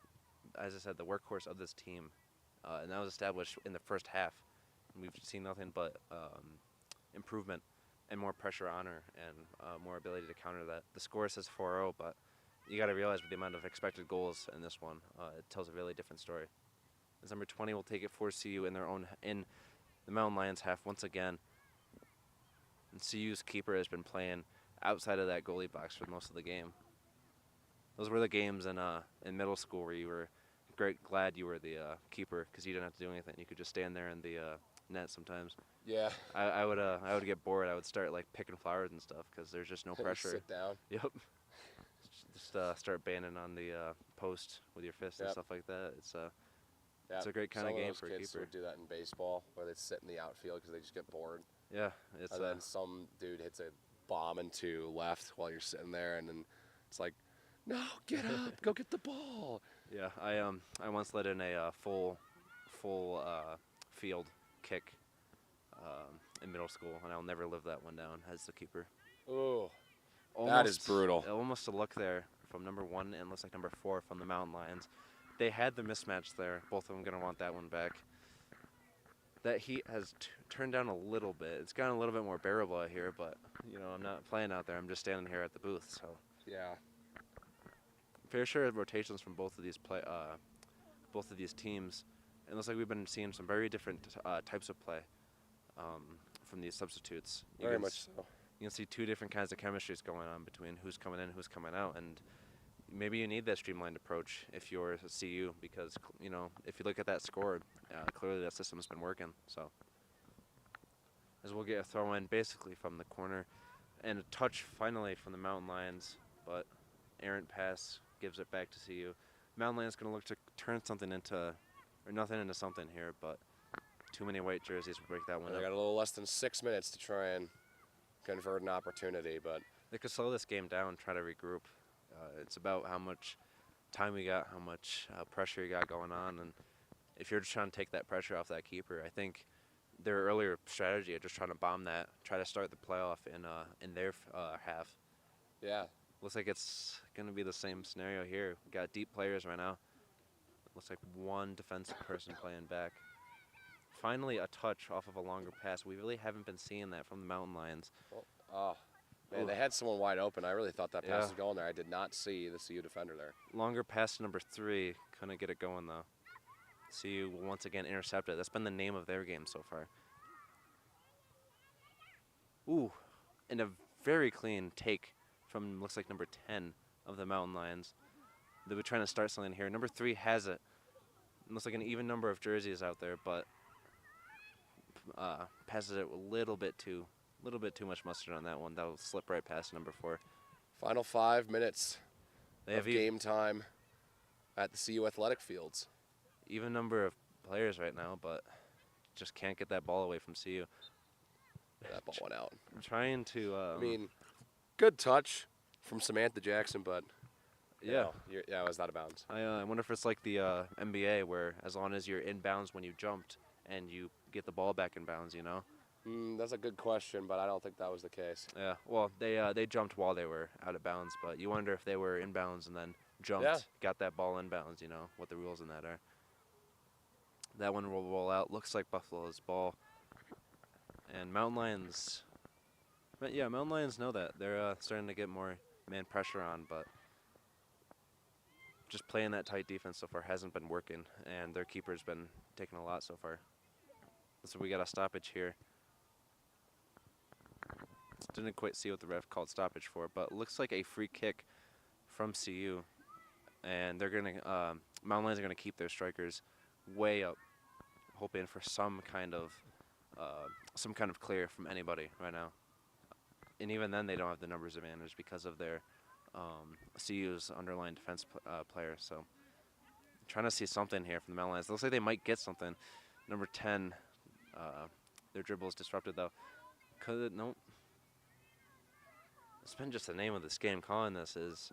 as I said, the workhorse of this team. And that was established in the first half. We've seen nothing but improvement and more pressure on her and more ability to counter that. The score says 4-0, but you got to realize with the amount of expected goals in this one, it tells a really different story. As number 20 will take it for CU in the Mountain Lions half once again. And CU's keeper has been playing outside of that goalie box for most of the game. Those were the games in middle school where you were glad you were the keeper because you didn't have to do anything. You could just stand there in the net sometimes. Yeah. I would get bored. I would start like picking flowers and stuff because there's just no pressure. Sit down. Yep. Just start banging on the post with your fist and Yep. stuff like that. It's Yeah. a great kind Some of game those for a kids keeper. would do that in baseball, where they sit in the outfield because they just get bored. Yeah, it's And then some dude hits a bomb into left while you're sitting there, and then it's like, no, get up, go get the ball. yeah. I once let in a full field kick in middle school, and I'll never live that one down as the keeper. Ooh, that is brutal. Almost a look there from number 1 and looks like number 4 from the Mountain Lions. They had the mismatch there. Both of them going to want that one back. That heat has turned down a little bit. It's gotten a little bit more bearable out here, but you know, I'm not playing out there. I'm just standing here at the booth. So Yeah. fair share of rotations from both of these teams. It looks like we've been seeing some very different types of play from these substitutes. Very much so. You can see 2 different kinds of chemistries going on between who's coming in, who's coming out, and maybe you need that streamlined approach if you're a CU because, you know, if you look at that score, clearly that system's been working. So as we'll get a throw in basically from the corner and a touch finally from the Mountain Lions, but errant pass gives it back to CU. Mountain Lions going to look to turn something into, or nothing into something here, but too many white jerseys will break that one They up. got a little less than 6 minutes to try and convert an opportunity, but They could slow this game down, try to regroup. It's about how much time we got, how much pressure you got going on, and if you're just trying to take that pressure off that keeper, I think their earlier strategy of just trying to bomb that, try to start the playoff in their half. yeah, Looks like it's going to be the same scenario here. We got deep players right now. Looks like one defensive person playing back. Finally, a touch off of a longer pass. We really haven't been seeing that from the Mountain Lions. Oh, man, Ooh. they had someone wide open. I really thought that pass Yeah. was going there. I did not see the CU defender there. Longer pass to number 3. Couldn't get it going, though. CU will once again intercept it. That's been the name of their game so far. Ooh, and a very clean take from, looks like, number 10 of the Mountain Lions. They were trying to start something here. Number 3 has it. Looks like an even number of jerseys out there, but passes it a little bit too much mustard on that one. That'll slip right past number 4. Final 5 minutes They of have game time at the CU Athletic Fields. even number of players right now, but just can't get that ball away from CU. That ball went out. I'm trying to. I mean, good touch from Samantha Jackson, but you yeah. know, it was out of bounds. I wonder if it's like the NBA, where as long as you're in bounds when you jumped and you get the ball back in bounds, you know. That's a good question, but I don't think that was the case. Yeah. Well, they jumped while they were out of bounds, but you wonder if they were in bounds and then jumped, Yeah. got that ball in bounds. You know what the rules in that are. That one will roll out. Looks like Buffalo's ball. And Mountain Lions. But yeah, Mountain Lions know that. They're starting to get more man pressure on, but just playing that tight defense so far hasn't been working, and their keeper's been taking a lot so far. So we got a stoppage here. Didn't quite see what the ref called stoppage for, but it looks like a free kick from CU, and they're gonna Mountain Lions are gonna keep their strikers way up, hoping for some kind of clear from anybody right now. And even then, they don't have the numbers advantage because of their CU's underlying defense player. So, trying to see something here from the Mountain Lions. It looks like they might get something. Number 10, their dribble is disrupted though. Nope. It's been just the name of this game. Calling this is,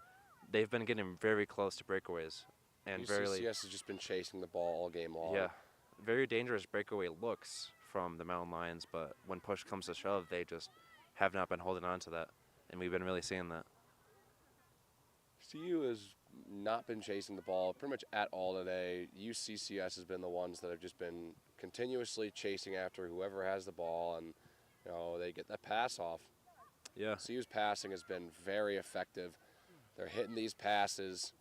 they've been getting very close to breakaways, and UCCS has just been chasing the ball all game long. yeah, very dangerous breakaway looks from the Mountain Lions. But when push comes to shove, they just have not been holding on to that, and we've been really seeing that. CU has not been chasing the ball pretty much at all today. UCCS has been the ones that have just been continuously chasing after whoever has the ball, and you know they get that pass off. Yeah. CU's passing has been very effective. They're hitting these passes,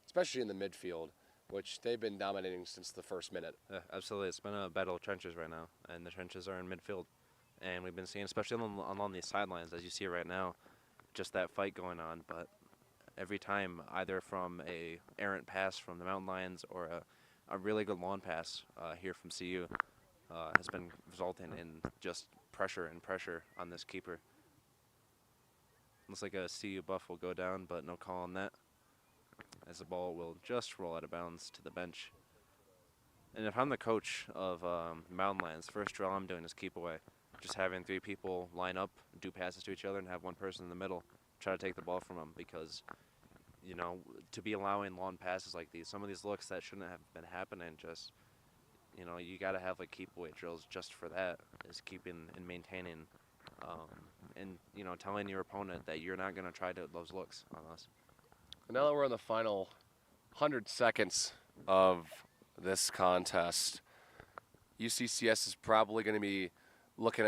especially in the midfield, which they've been dominating since the first minute. Yeah, absolutely. It's been a battle of trenches right now, and the trenches are in midfield. And we've been seeing, especially along these sidelines, as you see right now, just that fight going on. But every time, either from a errant pass from the Mountain Lions or a really good lawn pass here from CU, has been resulting in just pressure on this keeper. Looks like a CU buff will go down, but no call on that, as the ball will just roll out of bounds to the bench. And if I'm the coach of Mountain Lions, first drill I'm doing is keep away. Just having 3 people line up, do passes to each other, and have one person in the middle try to take the ball from them, because, you know, to be allowing long passes like these, some of these looks that shouldn't have been happening, just, you know, you got to have like keep away drills just for that, is keeping and maintaining, and, you know, telling your opponent that you're not going to try those looks on us. Now that we're in the final 100 seconds of this contest, UCCS is probably going to be looking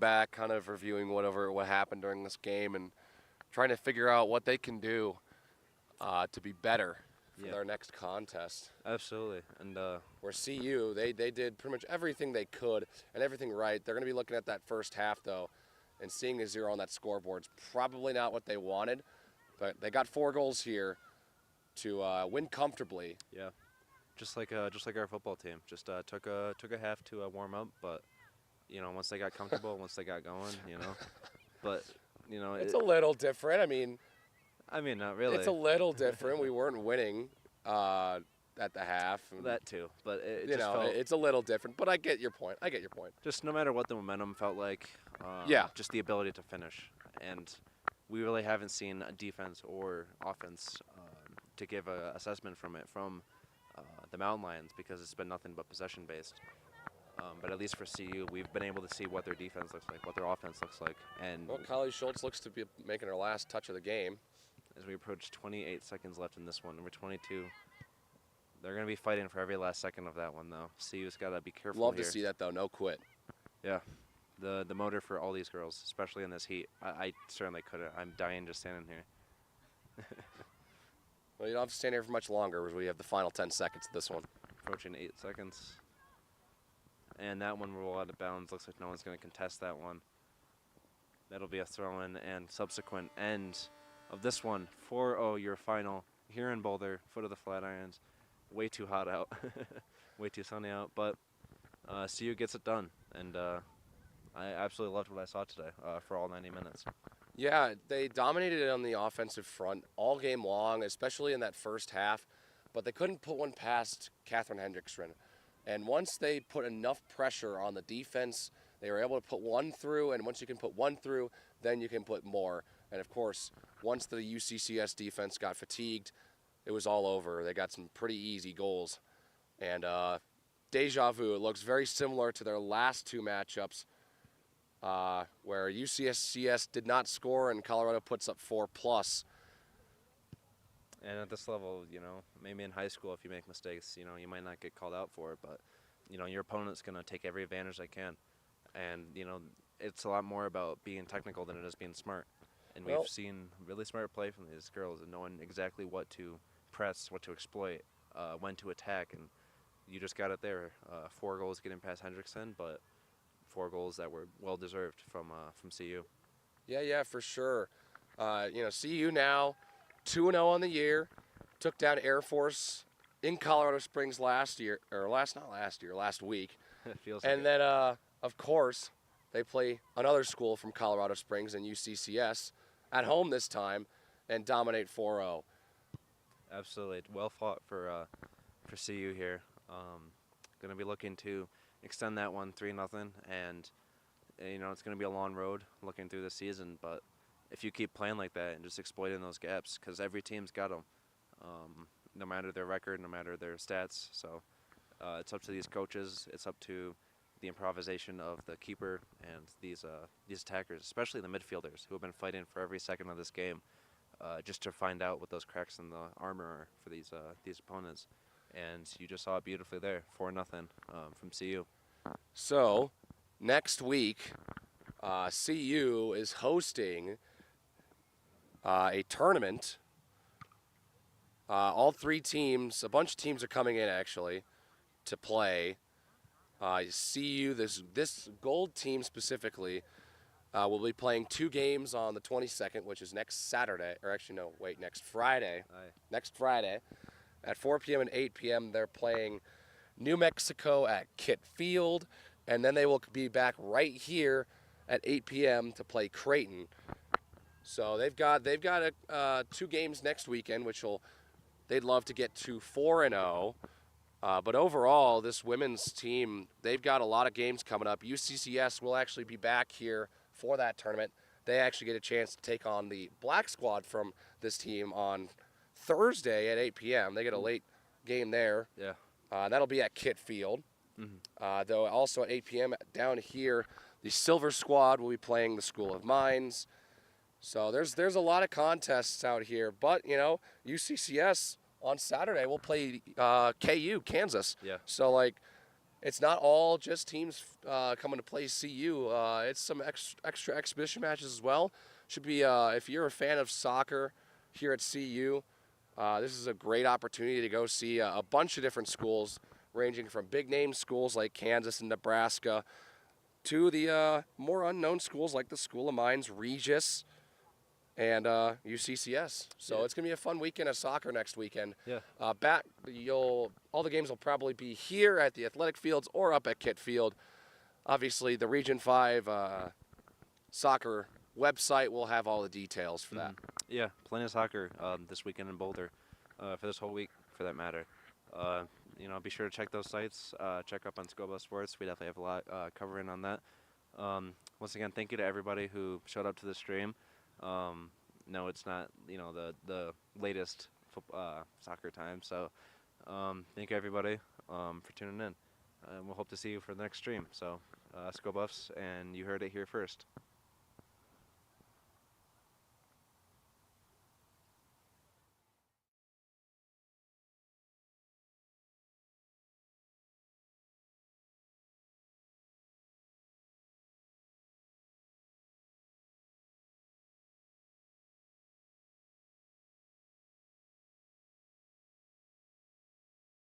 back, kind of reviewing what happened during this game and trying to figure out what they can do to be better for their next contest. Absolutely. And where CU, they did pretty much everything they could and everything right. They're going to be looking at that first half, though, and seeing a 0 on that scoreboard's probably not what they wanted. But they got 4 goals here to win comfortably. yeah, just like our football team, just took a half to warm up, but, you know, once they got comfortable, once they got going, you know, but, you know, It's a little different. I mean, not really. it's a little different. We weren't winning at the half. That too, but it You just know, felt, it's a little different. But I get your point. just no matter what the momentum felt like, Yeah. just the ability to finish, and we really haven't seen a defense or offense to give an assessment from the Mountain Lions, because it's been nothing but possession based. But at least for CU, we've been able to see what their defense looks like, what their offense looks like. And Well, Kylie Schultz looks to be making her last touch of the game. as we approach 28 seconds left in this one, number 22, they're going to be fighting for every last second of that one, though. CU's got to be careful Love here. to see that, though. No quit. Yeah. The motor for all these girls, especially in this heat. I certainly couldn't. I'm dying just standing here. Well, you don't have to stand here for much longer as we have the final 10 seconds of this one. Approaching 8 seconds. And that one roll out of bounds. Looks like no one's going to contest that one. That'll be a throw-in and subsequent end of this one. 4-0 your final here in Boulder, foot of the Flatirons. Way too hot out. Way too sunny out. But CU gets it done. And I absolutely loved what I saw today for all 90 minutes. Yeah, they dominated it on the offensive front all game long, especially in that first half, but they couldn't put one past Catherine Hendrickson. And once they put enough pressure on the defense, they were able to put one through, and once you can put one through, then you can put more. And of course, once the UCCS defense got fatigued, it was all over. They got some pretty easy goals. And deja vu, it looks very similar to their last two matchups, where UCCS did not score and Colorado puts up 4+. And at this level, you know, maybe in high school, if you make mistakes, you know, you might not get called out for it, but, you know, your opponent's going to take every advantage they can. And, you know, it's a lot more about being technical than it is being smart. And Well, we've seen really smart play from these girls and knowing exactly what to press, what to exploit, when to attack. And you just got it there. 4 goals getting past Hendrickson, but 4 goals that were well-deserved from CU. Yeah, for sure. You know, CU now 2-0 on the year. Took down Air Force in Colorado Springs last week. It feels like And it. then, of course, they play another school from Colorado Springs in UCCS at home this time and dominate 4-0. Absolutely. Well fought for CU here. Going to be looking to extend that one 3-0, and you know it's going to be a long road looking through the season. But if you keep playing like that and just exploiting those gaps, because every team's got them, no matter their record, no matter their stats. So it's up to these coaches. It's up to the improvisation of the keeper and these attackers, especially the midfielders who have been fighting for every second of this game, just to find out what those cracks in the armor are for these opponents. And you just saw it beautifully there, 4-0 from CU. So, next week, CU is hosting a tournament. All 3 teams, a bunch of teams are coming in actually to play. CU, this gold team specifically, will be playing 2 games on the 22nd, which is next Saturday, or actually no, wait, next Friday. Aye. Next Friday at 4 p.m. and 8 p.m. They're playing New Mexico at Kit Field, and then they will be back right here at 8 p.m. to play Creighton. So they've got 2 games next weekend, which they'd love to get to 4-0. But overall, this women's team, they've got a lot of games coming up. UCCS will actually be back here for that tournament. They actually get a chance to take on the black squad from this team on Thursday at 8 p.m. They get a late game there. Yeah. That'll be at Kit Field. Mm-hmm. Though also at 8 p.m. down here, the Silver Squad will be playing the School of Mines. So there's a lot of contests out here. But, you know, UCCS on Saturday will play KU, Kansas. Yeah. So, like, it's not all just teams coming to play CU. It's some extra exhibition matches as well. Should be, if you're a fan of soccer here at CU, this is a great opportunity to go see a bunch of different schools, ranging from big-name schools like Kansas and Nebraska to the more unknown schools like the School of Mines, Regis, and UCCS. So Yeah. it's going to be a fun weekend of soccer next weekend. Yeah. All the games will probably be here at the athletic fields or up at Kit Field. Obviously, the Region 5 soccer website will have all the details for that. Yeah, plenty of soccer this weekend in Boulder, for this whole week, for that matter. You know, be sure to check those sites. Check up on Scobo Sports. We definitely have a lot covering on that. Once again, thank you to everybody who showed up to the stream. No, it's not, you know, the latest soccer time. So thank you, everybody, for tuning in. we'll hope to see you for the next stream. So, let's go Buffs, and you heard it here first.